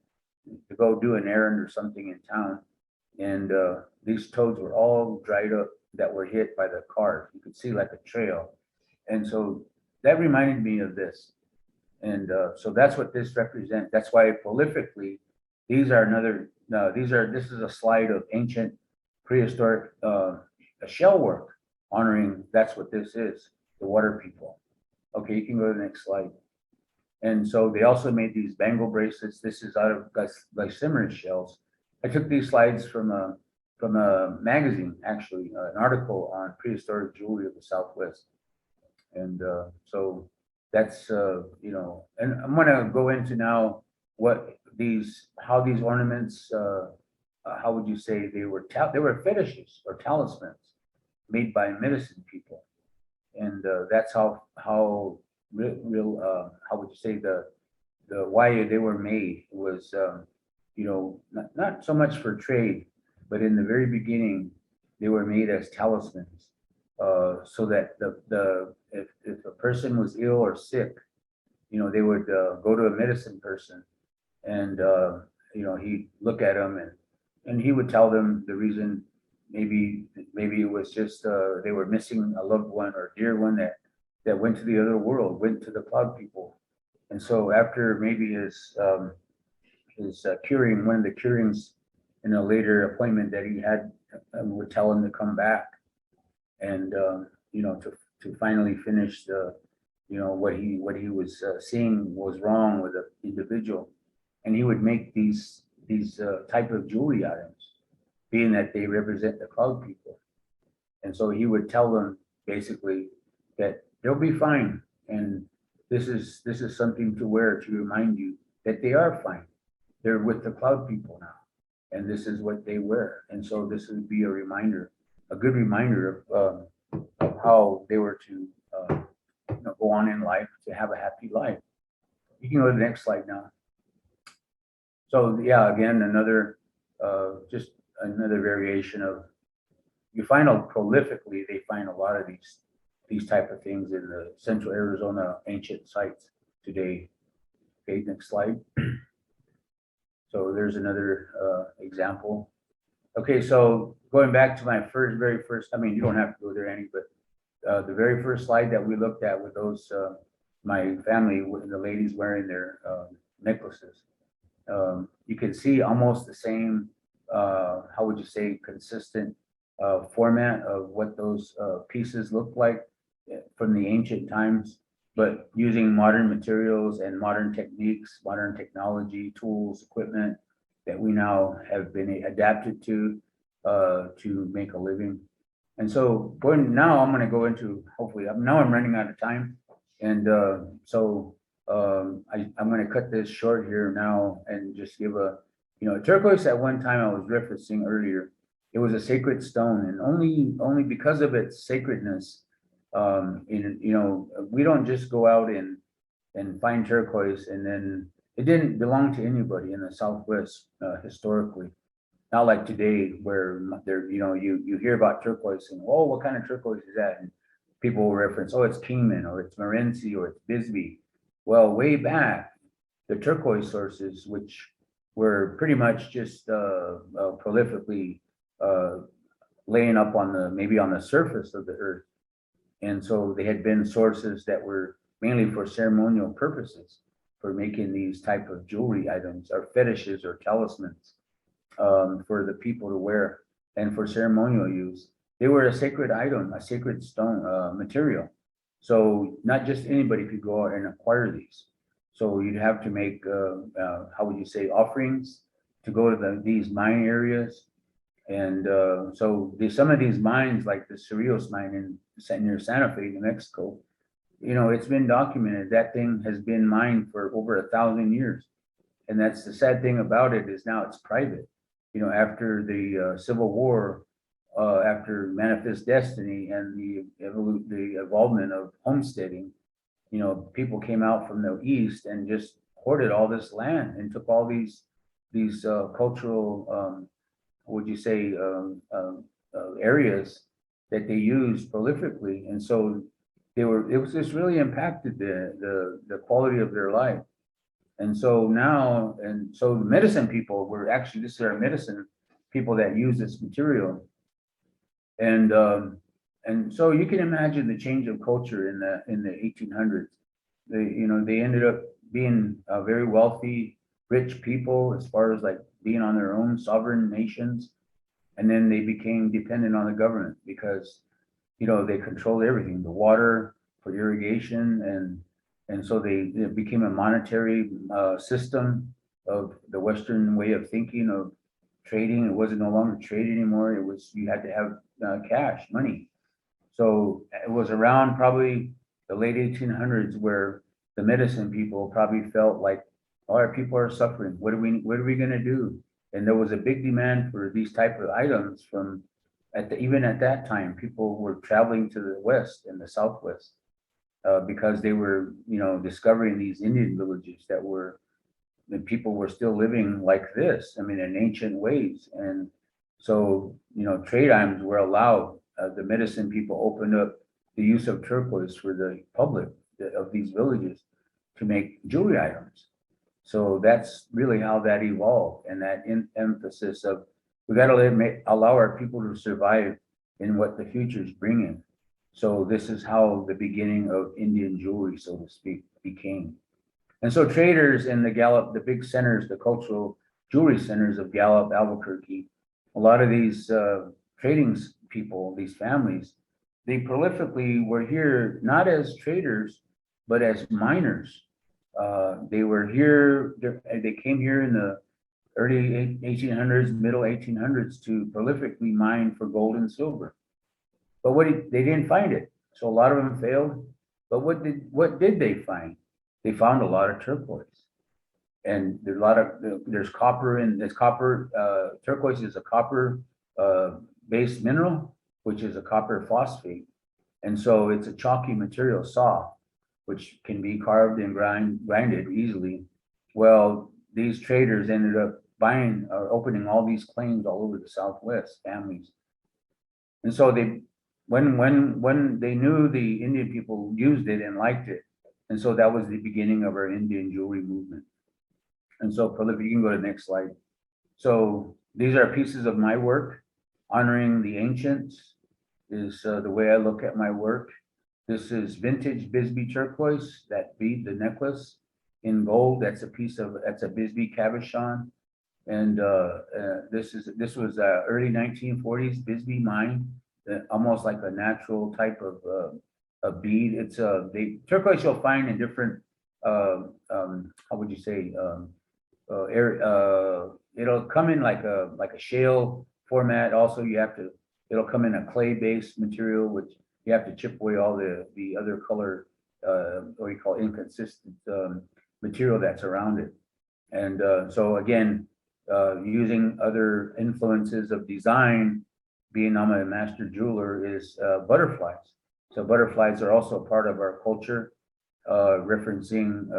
go do an errand or something in town. And these toads were all dried up that were hit by the car. You could see like a trail. And so that reminded me of this. And so that's what this represents. That's why prolifically, this is a slide of ancient prehistoric shell work honoring, that's what this is, the water people. Okay, you can go to the next slide. And so they also made these Bengal bracelets. This is out of glycemiris shells. I took these slides from a magazine, actually, an article on prehistoric jewelry of the Southwest. And so that's, and I'm gonna go into now how these ornaments, how would you say they were fetishes or talismans made by medicine people. And that's how real, how would you say the why they were made was, not so much for trade, but in the very beginning, they were made as talismans. So that if a person was ill or sick, they would go to a medicine person, and he'd look at them, and he would tell them the reason. Maybe it was just they were missing a loved one or dear one that went to the other world, went to the cloud people. And so after maybe his curing, one of the curings in a later appointment that he had, would tell him to come back, and to finally finish what he was seeing was wrong with the individual. And he would make these type of jewelry items, being that they represent the cloud people. And so he would tell them basically that they'll be fine, and this is something to wear to remind you that they are fine. They're with the cloud people now, and this is what they wear. And so this would be a good reminder of how they were to go on in life, to have a happy life. You can go to the next slide now. So yeah, again, just another variation of, you find out prolifically, they find a lot of these type of things in the central Arizona ancient sites today. Okay, next slide. So there's another example. Okay, so going back to my very first, I mean, you don't have to go there, Annie, but the very first slide that we looked at with those, my family, the ladies wearing their necklaces, you can see almost the same, how would you say, consistent format of what those pieces look like from the ancient times, but using modern materials and modern techniques, modern technology, tools, equipment that we now have been adapted to make a living. And so I'm going to go into, hopefully, now I'm running out of time. And so I'm going to cut this short here now and just give turquoise at one time I was referencing earlier, it was a sacred stone, and only because of its sacredness, we don't just go out and find turquoise, and then it didn't belong to anybody in the Southwest historically. Not like today, where there, you hear about turquoise and, oh, what kind of turquoise is that? And people will reference, oh, it's Kingman, or it's Morenci, or it's Bisbee. Well, way back, the turquoise sources, which were pretty much just prolifically laying up maybe on the surface of the earth, And so they had been sources that were mainly for ceremonial purposes, for making these type of jewelry items or fetishes or talismans for the people to wear and for ceremonial use. They were a sacred item, a sacred stone material. So not just anybody could go out and acquire these. So you'd have to make, how would you say, offerings to go to these mine areas. And so some of these mines, like the Cerrillos mine near Santa Fe, New Mexico, it's been documented. That thing has been mined for over 1,000 years. And that's the sad thing about it, is now it's private. After the Civil War, after Manifest Destiny and the involvement of homesteading, people came out from the east and just hoarded all this land and took all these cultural, would you say, areas that they used prolifically, and so it was just really impacted the quality of their life. And so now, and so the medicine people were actually, this is our medicine people that use this material. And so you can imagine the change of culture in the 1800s. They ended up being a very wealthy, rich people as far as like being on their own sovereign nations. And then they became dependent on the government because, they controlled everything, the water for irrigation. And so it became a monetary system of the Western way of thinking of trading. It wasn't no longer trade anymore. It was, you had to have cash, money. So it was around probably the late 1800s where the medicine people probably felt like, all right, people are suffering. What are we going to do? And there was a big demand for these type of items from even at that time, people were traveling to the West and the Southwest because they were, discovering these Indian villages that people were still living like this. I mean, in ancient ways. And so, trade items were allowed. The medicine people opened up the use of turquoise for the public of these villages to make jewelry items. So that's really how that evolved, and that emphasis of we got to allow our people to survive in what the future is bringing. So this is how the beginning of Indian jewelry, so to speak, became. And so traders in the big centers, the cultural jewelry centers of Gallup, Albuquerque, a lot of these trading people, these families, they prolifically were here not as traders, but as miners. They were here, they came here in the early 1800s, middle 1800s to prolifically mine for gold and silver. But they didn't find it. So a lot of them failed. But what did they find? They found a lot of turquoise. And there's copper in this copper, turquoise is a copper based mineral, which is a copper phosphate. And so it's a chalky material, soft, which can be carved and grinded easily. Well, these traders ended up buying or opening all these claims all over the Southwest, families. And so when they knew the Indian people used it and liked it, and so that was the beginning of our Indian jewelry movement. And so, Philip, you can go to the next slide. So these are pieces of my work. Honoring the ancients is the way I look at my work. This is vintage Bisbee turquoise, that bead, the necklace in gold. That's a Bisbee cabochon. And this was early 1940s Bisbee mine, almost like a natural type of a bead. It's the turquoise you'll find in different how would you say it'll come in like a shale format. Also, it'll come in a clay-based material, which you have to chip away all the other color, what you call inconsistent material that's around it. And so again, using other influences of design, being I'm a master jeweler, is butterflies. So butterflies are also part of our culture, referencing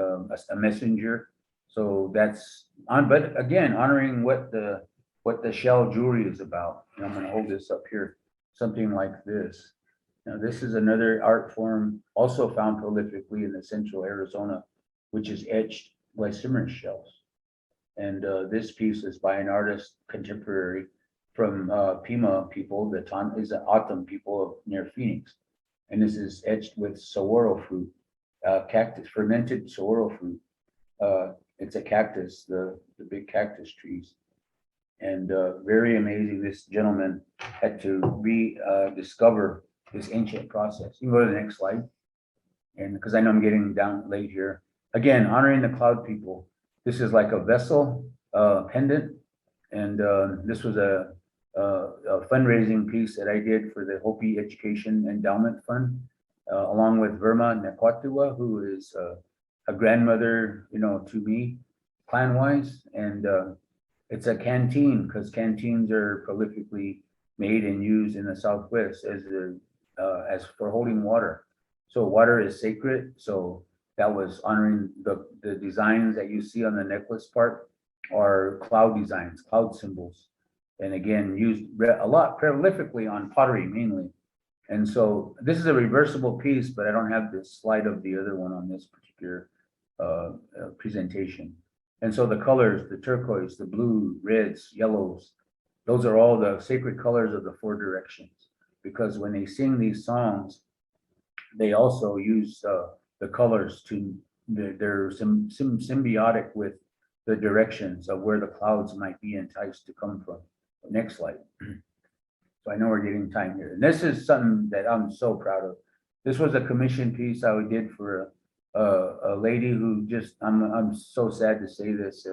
a messenger. So that's but again, honoring what the shell jewelry is about. And I'm going to hold this up here, something like this. Now, this is another art form also found prolifically in the central Arizona, which is etched glycerin shells. And this piece is by an artist contemporary from Pima people, the Autumn people near Phoenix. and this is etched with saguaro fruit, cactus, fermented saguaro fruit. It's a cactus, the big cactus trees. And very amazing, this gentleman had to rediscover this ancient process. You can go to the next slide. And because I know I'm getting down late here. Again, honoring the cloud people. This is like a vessel pendant. And this was a fundraising piece that I did for the Hopi Education Endowment Fund, along with Verma Nekwatua, who is a grandmother, to me, clan-wise. And it's a canteen, because canteens are prolifically made and used in the Southwest as for holding water. So water is sacred. So that was honoring the designs that you see on the necklace part are cloud designs, cloud symbols. And again, used a lot prolifically on pottery mainly. And so this is a reversible piece, but I don't have the slide of the other one on this particular presentation. And so the colors, the turquoise, the blue, reds, yellows, those are all the sacred colors of the four directions. Because when they sing these songs, they also use the colors they're symbiotic with the directions of where the clouds might be enticed to come from. Next slide. So I know we're getting time here. And this is something that I'm so proud of. This was a commission piece I did for a lady who just, I'm so sad to say this,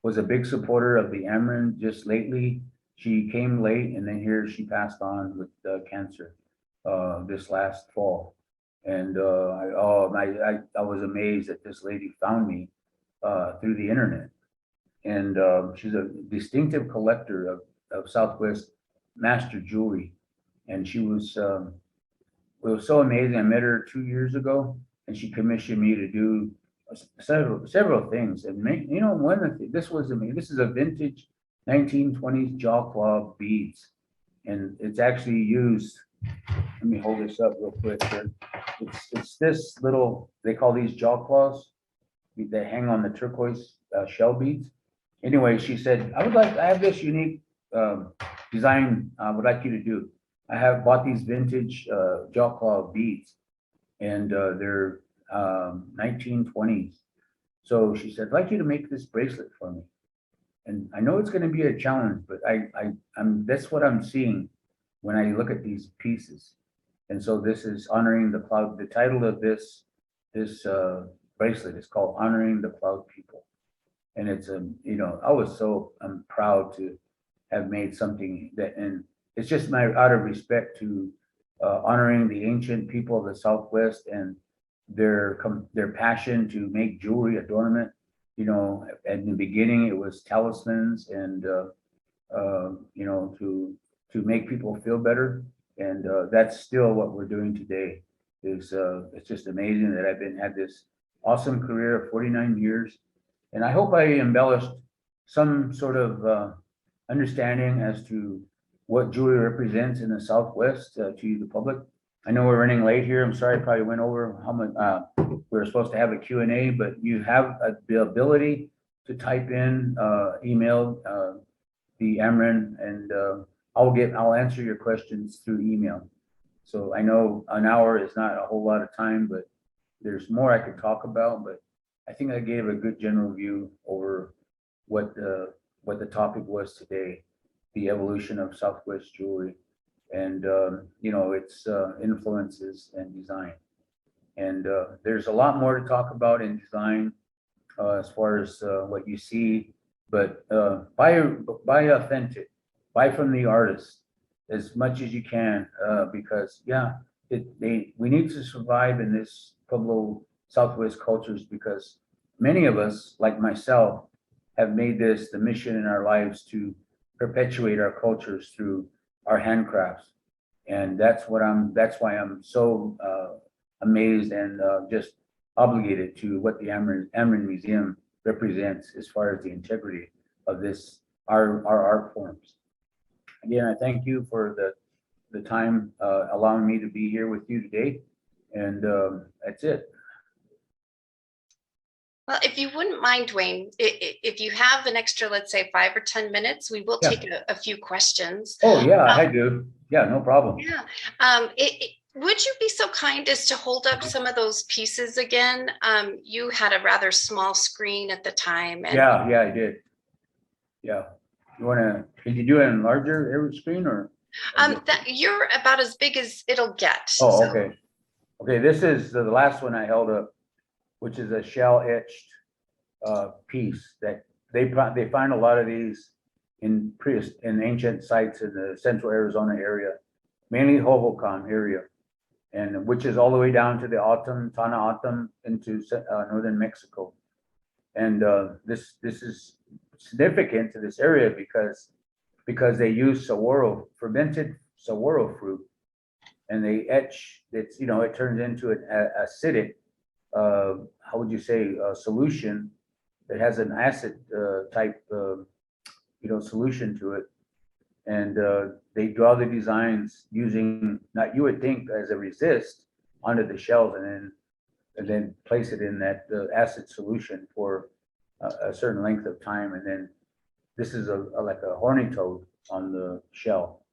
was a big supporter of the Amerind just lately. She came late, and then here she passed on with cancer this last fall. And I was amazed that this lady found me through the internet. And she's a distinctive collector of Southwest master jewelry. And she was, it was so amazing. I met her 2 years ago, and she commissioned me to do several things. And one of the, this was amazing. This is a vintage 1920s jaw claw beads, and it's actually used. Let me hold this up real quick here. It's this little, they call these jaw claws. They hang on the turquoise shell beads. Anyway, she said, I have this unique design I would like you to do. I have bought these vintage jaw claw beads, and they're 1920s. So she said, I'd like you to make this bracelet for me. And I know it's going to be a challenge, but that's what I'm seeing when I look at these pieces. And so this is honoring the cloud. The title of this bracelet is called Honoring the Cloud People. And it's I'm proud to have made something that, and it's just out of respect to honoring the ancient people of the Southwest and their passion to make jewelry adornment. At the beginning it was talismans and to make people feel better. And that's still what we're doing today. It's just amazing that I've had this awesome career of 49 years. And I hope I embellished some sort of understanding as to what jewelry represents in the Southwest to you, the public. I know we're running late here. I'm sorry, I probably went over how much we were supposed to have a Q&A, but you have the ability to type in, email the Amerind, and I'll answer your questions through email. So I know an hour is not a whole lot of time, but there's more I could talk about, but I think I gave a good general view over what the topic was today, the evolution of Southwest jewelry and its influences and design. And there's a lot more to talk about in design as far as what you see, but buy authentic, buy from the artist as much as you can, because we need to survive in this Pueblo Southwest cultures, because many of us, like myself, have made this the mission in our lives to perpetuate our cultures through our handcrafts. And that's why I'm so amazed and just obligated to what the Amerind Museum represents as far as the integrity of our art forms. Again, I thank you for the time allowing me to be here with you today. And that's it. Well, if you wouldn't mind, Duane, if you have an extra, let's say 5 or 10 minutes, we will take a few questions. Oh yeah, I do. Yeah, no problem. Yeah. would you be so kind as to hold up some of those pieces again? You had a rather small screen at the time. And Yeah, I did. Yeah. Can you do it in larger every screen or? that you're about as big as it'll get. Oh, So, okay. Okay, this is the last one I held up, which is a shell etched piece that they find a lot of these in ancient sites in the central Arizona area, mainly Hohokam area, and which is all the way down to the Tana Atom into northern Mexico. And this is significant to this area because they use saguaro, fermented saguaro fruit, and they etch it. It turns into an acidic, how would you say, solution that has an acid type, solution to it. And they draw the designs using, not you would think, as a resist onto the shells, and then place it in that acid solution for a certain length of time. And then this is like a horny toad on the shell.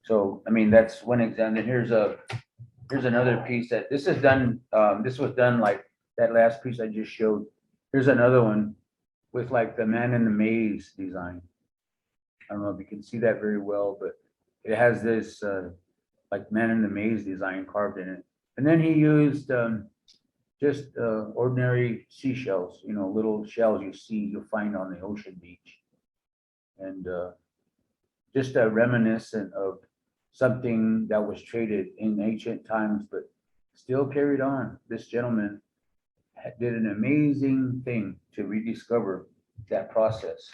So, I mean, that's one example. And here's another piece that this is done. This was done like that last piece I just showed. Here's another one with like the man in the maze design. I don't know if you can see that very well, but it has this like man in the maze design carved in it. And then he used just ordinary seashells, little shells you'll find on the ocean beach. And just reminiscent of something that was traded in ancient times, but still carried on. This gentleman did an amazing thing to rediscover that process.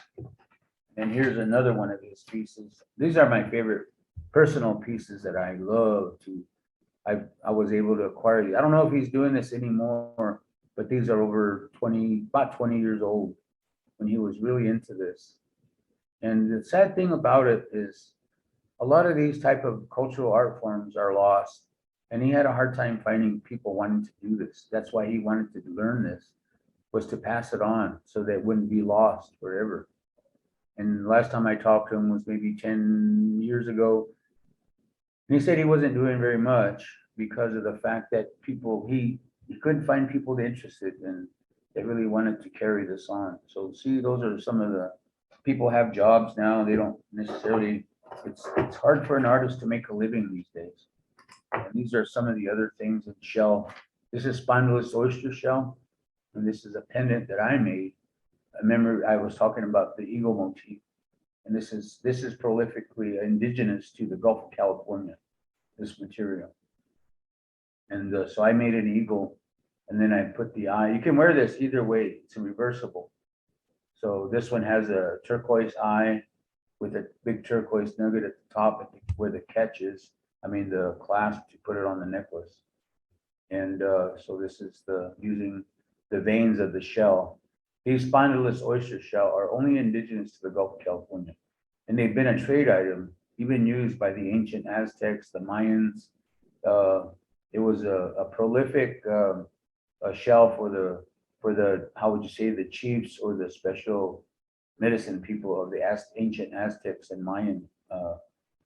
And here's another one of these pieces. These are my favorite personal pieces that I love to. I was able to acquire these. I don't know if he's doing this anymore, but these are about 20 years old when he was really into this. And the sad thing about it is a lot of these type of cultural art forms are lost. And he had a hard time finding people wanting to do this. That's why he wanted to learn this, was to pass it on so that it wouldn't be lost forever. And last time I talked to him was maybe 10 years ago. And he said he wasn't doing very much because of the fact that he couldn't find people interested and that really wanted to carry this on. So see, those are some of the people have jobs now. They don't necessarily, it's hard for an artist to make a living these days. And these are some of the other things in shell. This is spineless oyster shell. And this is a pendant that I made. I remember I was talking about the eagle motif. And this is prolifically indigenous to the Gulf of California, this material. And so I made an eagle, and then I put the eye. You can wear this either way. It's a reversible. So this one has a turquoise eye with a big turquoise nugget at the top where the catch is. I mean, the clasp to put it on the necklace. And so this is using the veins of the shell. These spineless oyster shell are only indigenous to the Gulf of California. And they've been a trade item, even used by the ancient Aztecs, the Mayans. It was a prolific shell for the, how would you say, the chiefs or the special medicine people of the ancient Aztecs and Mayan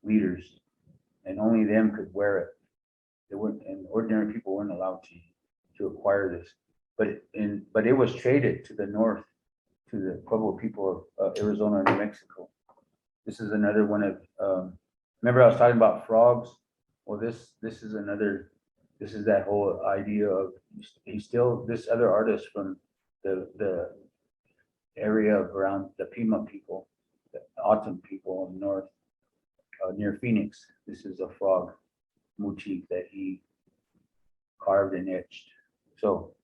leaders. And only them could wear it. They wouldn't, and ordinary people weren't allowed to acquire this. But it was traded to the north, to the Pueblo people of Arizona and New Mexico. This is another one of, remember I was talking about frogs? Well, this is that whole idea of, this other artist from the area around the Pima people, the Autumn people in north, near Phoenix. This is a frog motif that he carved and etched. So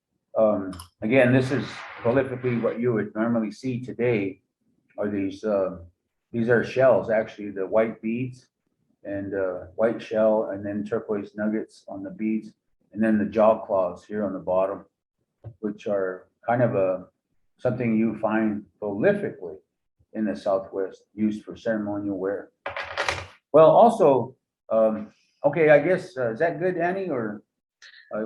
again, this is prolifically what you would normally see today are these are shells, actually, the white beads and white shell, and then turquoise nuggets on the beads, and then the jaw claws here on the bottom, which are kind of something you find prolifically in the Southwest, used for ceremonial wear. Well, also, okay, I guess, is that good, Annie, or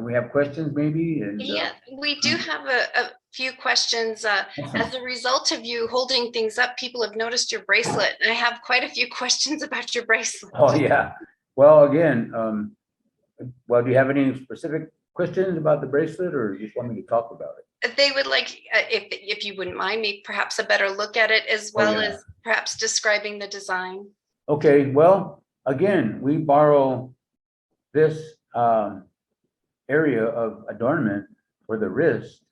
we have questions maybe? And yeah, we do have a few questions. As a result of you holding things up, people have noticed your bracelet. I have quite a few questions about your bracelet. Oh, yeah. Well, again, well, do you have any specific questions about the bracelet, or you just want me to talk about it? They would like, if you wouldn't mind me, perhaps a better look at it, as well yeah. as perhaps describing the design. Okay, well, again, we borrow this area of adornment for the wrist.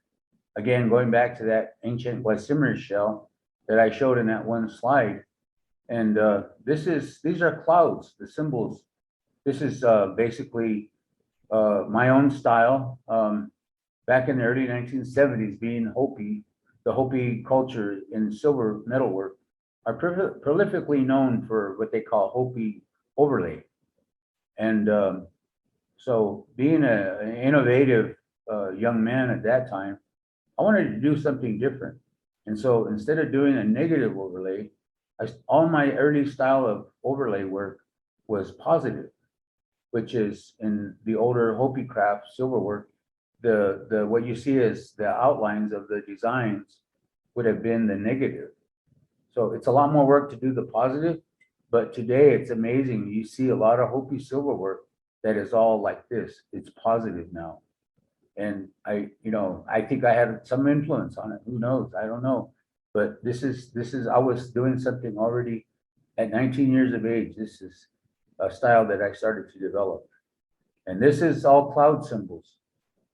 Again, going back to that ancient glycimer shell that I showed in that one slide. And these are clouds, the symbols. This is basically my own style. Back in the early 1970s, being Hopi, the Hopi culture in silver metalwork are prolifically known for what they call Hopi overlay. And so being an innovative young man at that time, I wanted to do something different. And so instead of doing a negative overlay, all my early style of overlay work was positive, which is in the older Hopi craft silver work. The what you see is the outlines of the designs would have been the negative. So it's a lot more work to do the positive, but today it's amazing. You see a lot of Hopi silver work that is all like this. It's positive now. And I think I had some influence on it. Who knows? I don't know. But this is I was doing something already at 19 years of age. This is a style that I started to develop. And this is all cloud symbols.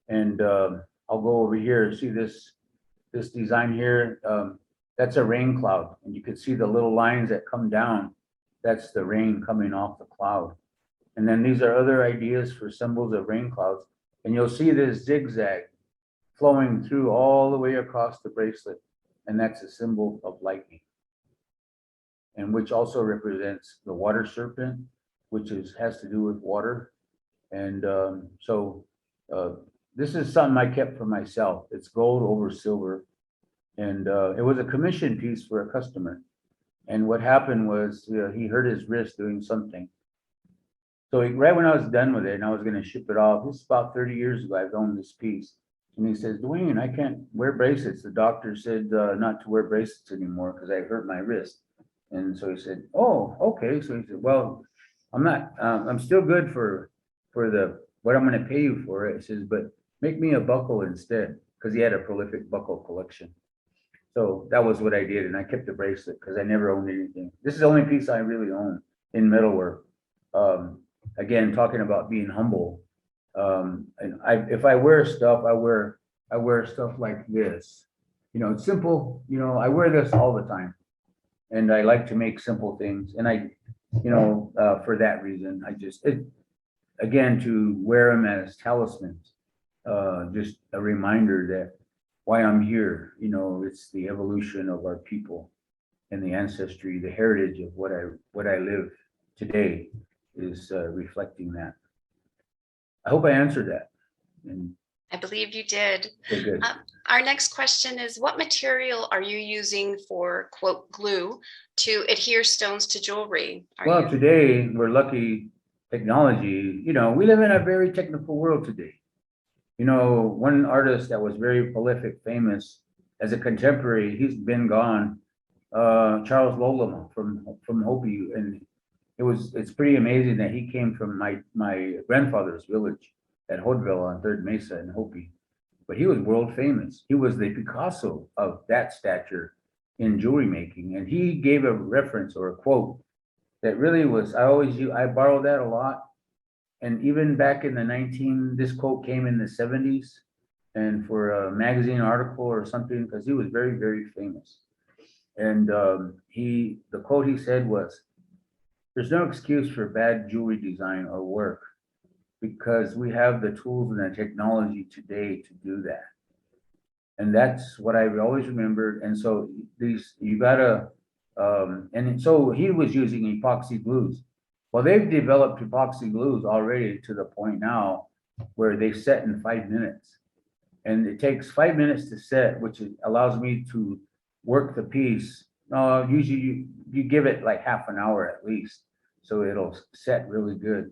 And I'll go over here, see this design here. That's a rain cloud. And you can see the little lines that come down. That's the rain coming off the cloud. And then these are other ideas for symbols of rain clouds. And you'll see this zigzag flowing through all the way across the bracelet. And that's a symbol of lightning. And which also represents the water serpent, which has to do with water. And this is something I kept for myself. It's gold over silver. And it was a commission piece for a customer. And what happened was he hurt his wrist doing something. So right when I was done with it and I was going to ship it off, this is about 30 years ago, I've owned this piece. And he says, Duane, I can't wear bracelets. The doctor said not to wear bracelets anymore because I hurt my wrist. And so he said, oh, okay. So he said, well, I'm still good for what I'm going to pay you for it. He says, but make me a buckle instead, because he had a prolific buckle collection. So that was what I did. And I kept the bracelet because I never owned anything. This is the only piece I really own in metalwork. Again, talking about being humble. And if I wear stuff, I wear stuff like this. It's simple. I wear this all the time, and I like to make simple things. And for that reason, again, to wear them as talismans, just a reminder that why I'm here. It's the evolution of our people and the ancestry, the heritage of what I live today is reflecting that. I hope I answered that. And I believe you did. okay, good. Our next question is, what material are you using for, quote, glue to adhere stones to jewelry? Today we're lucky technology. We live in a very technical world today. One artist that was very prolific, famous as a contemporary, he's been gone, Charles Lolama from Hopi. And it's pretty amazing that he came from my grandfather's village at Hotville on Third Mesa in Hopi. But he was world famous. He was the Picasso of that stature in jewelry making. And he gave a reference or a quote that really was, I borrowed that a lot. And even back in this quote came in the 70s and for a magazine article or something, because he was very, very famous. And the quote he said was, there's no excuse for bad jewelry design or work, because we have the tools and the technology today to do that. And that's what I've always remembered. And so you gotta, and so he was using epoxy glues. Well, they've developed epoxy glues already to the point now where they set in 5 minutes. And it takes 5 minutes to set, which allows me to work the piece. Usually you give it like half an hour at least, so it'll set really good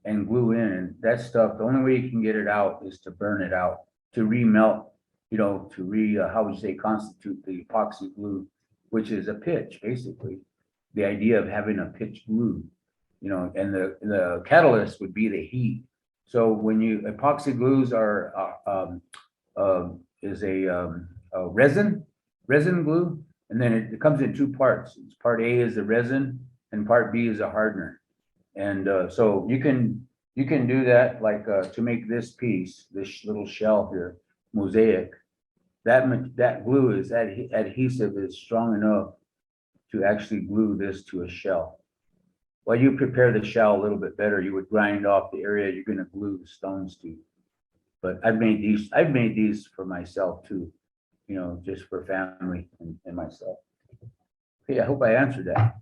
and glue in. And that stuff, the only way you can get it out is to burn it out, to remelt, how would you say, constitute the epoxy glue, which is a pitch, basically. The idea of having a pitch glue, and the catalyst would be the heat. So when you epoxy glues are is a resin glue, and then it comes in two parts. Part A is the resin, and part B is a hardener. And so you can do that like to make this piece, this little shell here, Mosaic. That glue is adhesive is strong enough to actually glue this to a shell. While you prepare the shell a little bit better, you would grind off the area you're going to glue the stones to. But I've made these for myself too, you know, just for family and myself. Okay, I hope I answered that.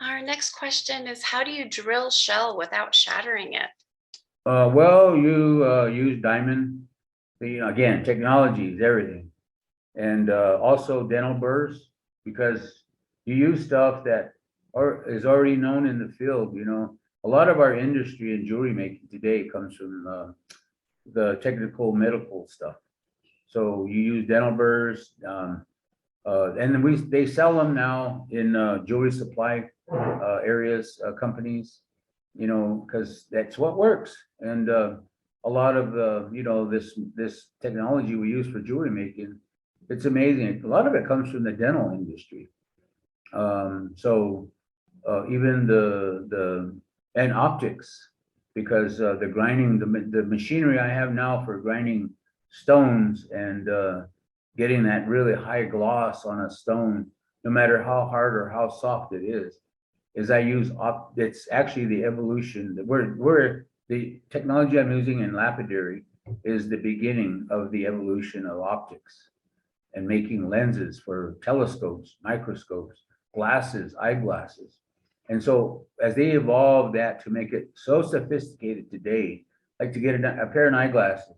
Our next question is, how do you drill shell without shattering it? Well, you use diamond. You know, again, technology is everything, and also dental burrs, because you use stuff that is already known in the field. You know, a lot of our industry in jewelry making today comes from the technical medical stuff. So you use dental burrs, and then they sell them now in jewelry supply areas, companies, you know, because that's what works. And a lot of the, you know, this technology we use for jewelry making, it's amazing. A lot of it comes from the dental industry. So even and optics, because the grinding, the machinery I have now for grinding stones and getting that really high gloss on a stone, no matter how hard or how soft it is I use it's actually the evolution that we're the technology I'm using in lapidary is the beginning of the evolution of optics and making lenses for telescopes, microscopes, glasses, eyeglasses. And so as they evolve that to make it so sophisticated today, like to get a pair of eyeglasses,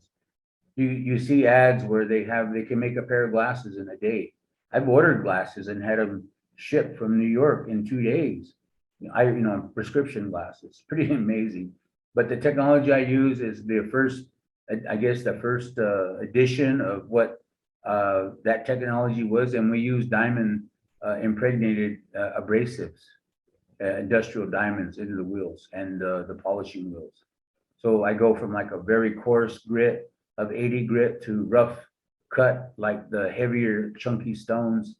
you see ads where they can make a pair of glasses in a day. I've ordered glasses and had them shipped from New York in 2 days. Prescription glasses, pretty amazing. But the technology I use is the first edition of what that technology was, and we use diamond impregnated abrasives, industrial diamonds into the wheels and the polishing wheels. So I go from like a very coarse grit of 80 grit to rough cut, like the heavier chunky stones,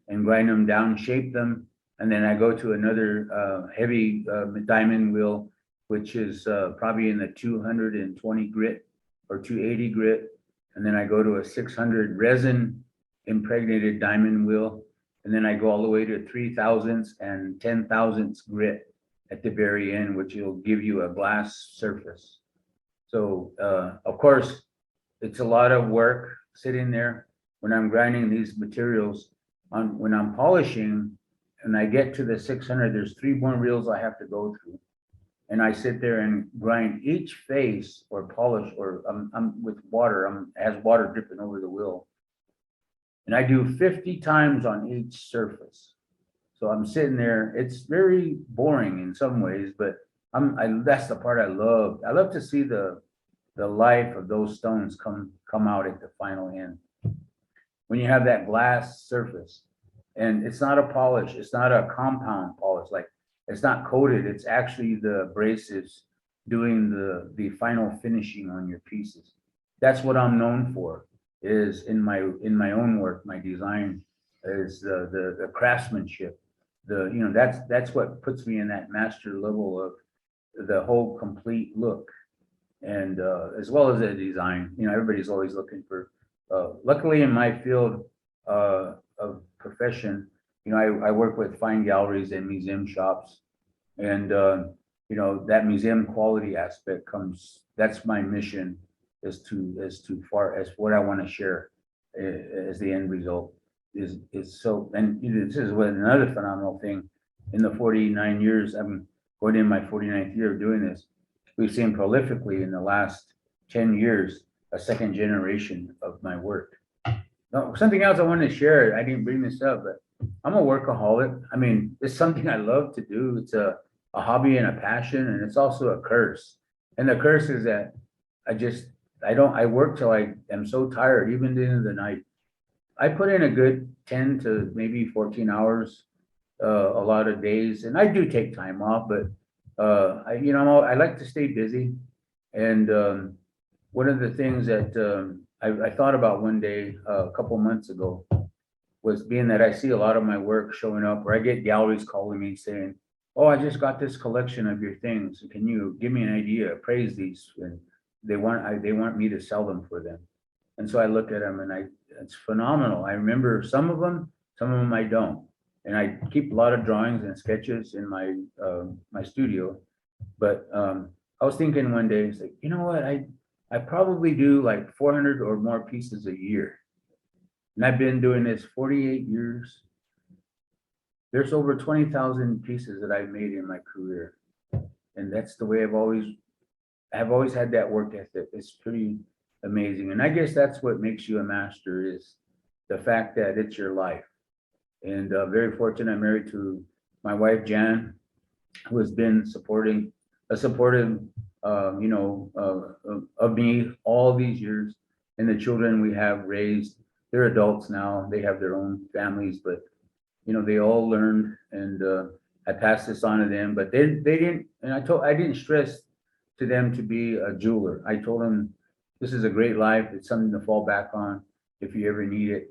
and grind them down, shape them. And then I go to another heavy diamond wheel, which is probably in the 220 grit or 280 grit. And then I go to a 600 resin impregnated diamond wheel. And then I go all the way to 3,000ths and 10,000ths grit at the very end, which will give you a glass surface. So of course, it's a lot of work sitting there when I'm grinding these materials. When I'm polishing, and I get to the 600, there's 3 more reels I have to go through. And I sit there and grind each face or polish, or I'm with water, has water dripping over the wheel. And I do 50 times on each surface. So I'm sitting there, it's very boring in some ways, but that's the part I love. I love to see the life of those stones come out at the final end. When you have that glass surface, and it's not a polish, it's not a compound polish, like it's not coated, it's actually the abrasives doing the final finishing on your pieces. That's what I'm known for, is in my own work, my design is the craftsmanship. That's what puts me in that master level of the whole complete look. And as well as the design, everybody's always looking for, luckily in my field of profession, I work with fine galleries and museum shops, and that museum quality aspect that's my mission, is far as what I want to share as the end result is so. And this is what another phenomenal thing in the 49 years, I'm going in my 49th year of doing this. We've seen prolifically in the last 10 years, a second generation of my work. Now, something else I wanted to share, I didn't bring this up, but I'm a workaholic. I mean, it's something I love to do. It's a hobby and a passion, and it's also a curse. And the curse is that I work till I am so tired, even in the night. I put in a good 10 to maybe 14 hours a lot of days, and I do take time off, but I like to stay busy. And one of the things that I thought about one day, a couple months ago, was being that I see a lot of my work showing up, or I get galleries calling me saying, "Oh, I just got this collection of your things. Can you give me an idea? Appraise these?" And they want me to sell them for them. And so I look at them and it's phenomenal. I remember some of them I don't. And I keep a lot of drawings and sketches in my studio. But I was thinking one day, it's like, you know what? I probably do like 400 or more pieces a year. And I've been doing this 48 years. There's over 20,000 pieces that I've made in my career. And that's the way I've always had that work ethic. It's pretty amazing. And I guess that's what makes you a master, is the fact that it's your life. And very fortunate, I'm married to my wife, Jan, who has been supportive, of me all these years. And the children we have raised, they're adults now. They have their own families, but they all learned, and I passed this on to them. But they didn't, and I didn't stress to them to be a jeweler. I told them this is a great life. It's something to fall back on if you ever need it.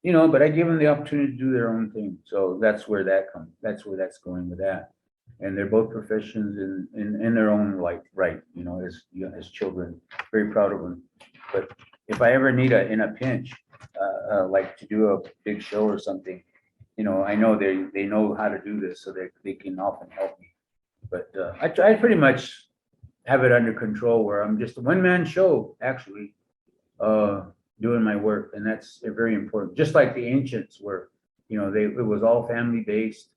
But I give them the opportunity to do their own thing. So that's where that comes. That's where that's going with that. And they're both professions in their own right. As children, very proud of them. But if I ever need in a pinch, like to do a big show or something, I know they know how to do this, so they can often help me. But I pretty much have it under control, where I'm just a one-man show, actually, doing my work. And that's very important. Just like the ancients were, it was all family based,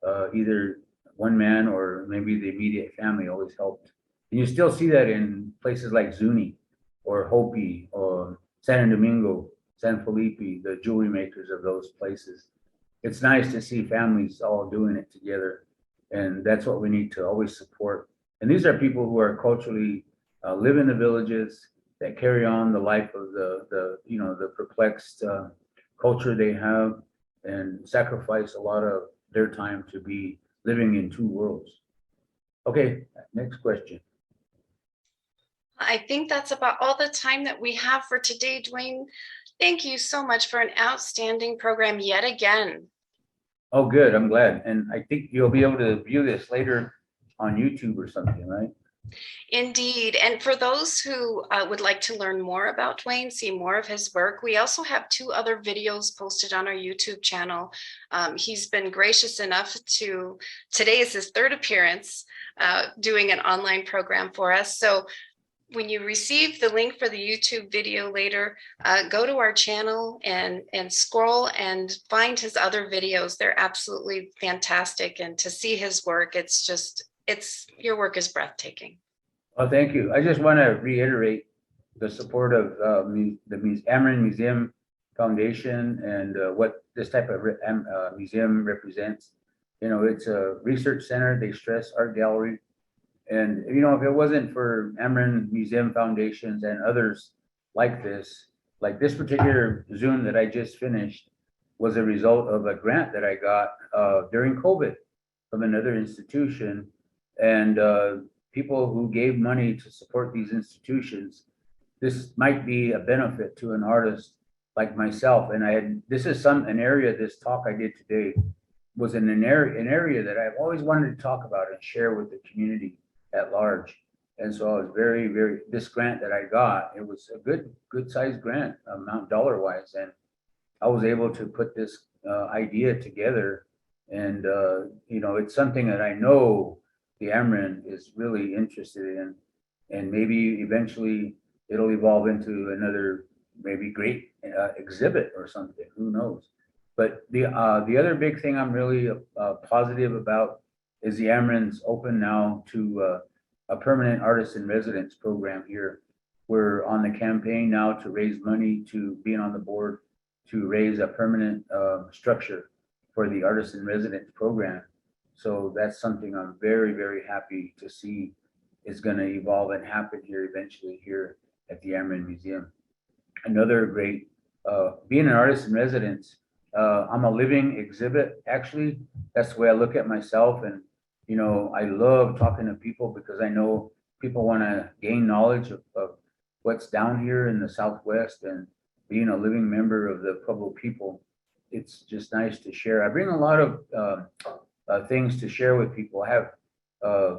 either one man or maybe the immediate family always helped. And you still see that in places like Zuni or Hopi or San Domingo, San Felipe, the jewelry makers of those places. It's nice to see families all doing it together. And that's what we need to always support. And these are people who are culturally live in the villages, that carry on the life of the perplexed culture they have, and sacrifice a lot of their time to be living in two worlds. Okay, next question. I think that's about all the time that we have for today, Duane. Thank you so much for an outstanding program yet again. Oh, good. I'm glad. And I think you'll be able to view this later on YouTube or something, right? Indeed. And for those who would like to learn more about Duane, see more of his work, we also have 2 other videos posted on our YouTube channel. He's been gracious enough today is his 3rd appearance doing an online program for us. So when you receive the link for the YouTube video later, go to our channel and scroll and find his other videos. They're absolutely fantastic. And to see his work, your work is breathtaking. Oh, thank you. I just want to reiterate the support of the Amerind Museum Foundation, and what this type of museum represents. It's a research center. They stress art gallery. And, if it wasn't for Amerind Museum Foundations and others like this particular Zoom that I just finished was a result of a grant that I got during COVID from another institution. And people who gave money to support these institutions, this might be a benefit to an artist like myself. And this talk I did today was in an area that I've always wanted to talk about and share with the community at large. And so I was this grant that I got, it was a good sized grant amount dollar wise. And I was able to put this idea together. And, it's something that I know the Amerind is really interested in, and maybe eventually it'll evolve into another maybe great exhibit or something, who knows. But the other big thing I'm really positive about is the Amerind's open now to a permanent artist in residence program here. We're on the campaign now to raise money, to being on the board to raise a permanent structure for the artist in residence program. So that's something I'm very, very happy to see is going to evolve and happen here eventually here at the Amerind Museum. Another great, being an artist in residence, I'm a living exhibit. Actually, that's the way I look at myself. And, you know, I love talking to people because I know people want to gain knowledge of what's down here in the Southwest, and being a living member of the Pueblo people, it's just nice to share. I bring a lot of things to share with people. Uh,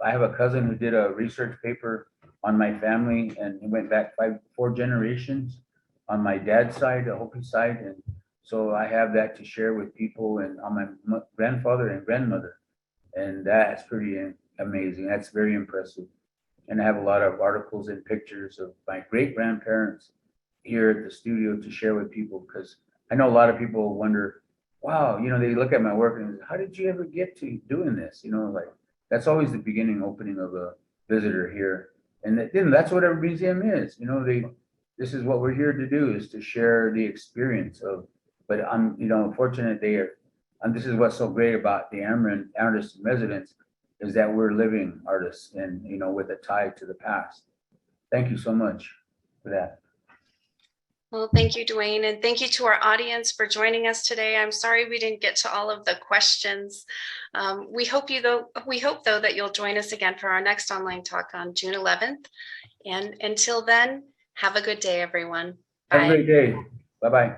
I have a cousin who did a research paper on my family, and he went back 4 generations on my dad's side, the Hopi side, and so I have that to share with people, and on my grandfather and grandmother, and that's pretty amazing. That's very impressive. And I have a lot of articles and pictures of my great grandparents here at the studio to share with people, because I know a lot of people wonder, wow, you know, they look at my work and how did you ever get to doing this? You know, like that's always the beginning opening of a visitor here. And that's what every museum is. You know, this is what we're here to do, is to share the experience of, but I'm, you know, fortunate they are, and this is what's so great about the Amerind Artists in Residence, is that we're living artists and, you know, with a tie to the past. Thank you so much for that. Well, thank you, Duane, and thank you to our audience for joining us today. I'm sorry we didn't get to all of the questions. We hope though that you'll join us again for our next online talk on June 11th. And until then, have a good day, everyone. Bye. Have a great day. Bye-bye.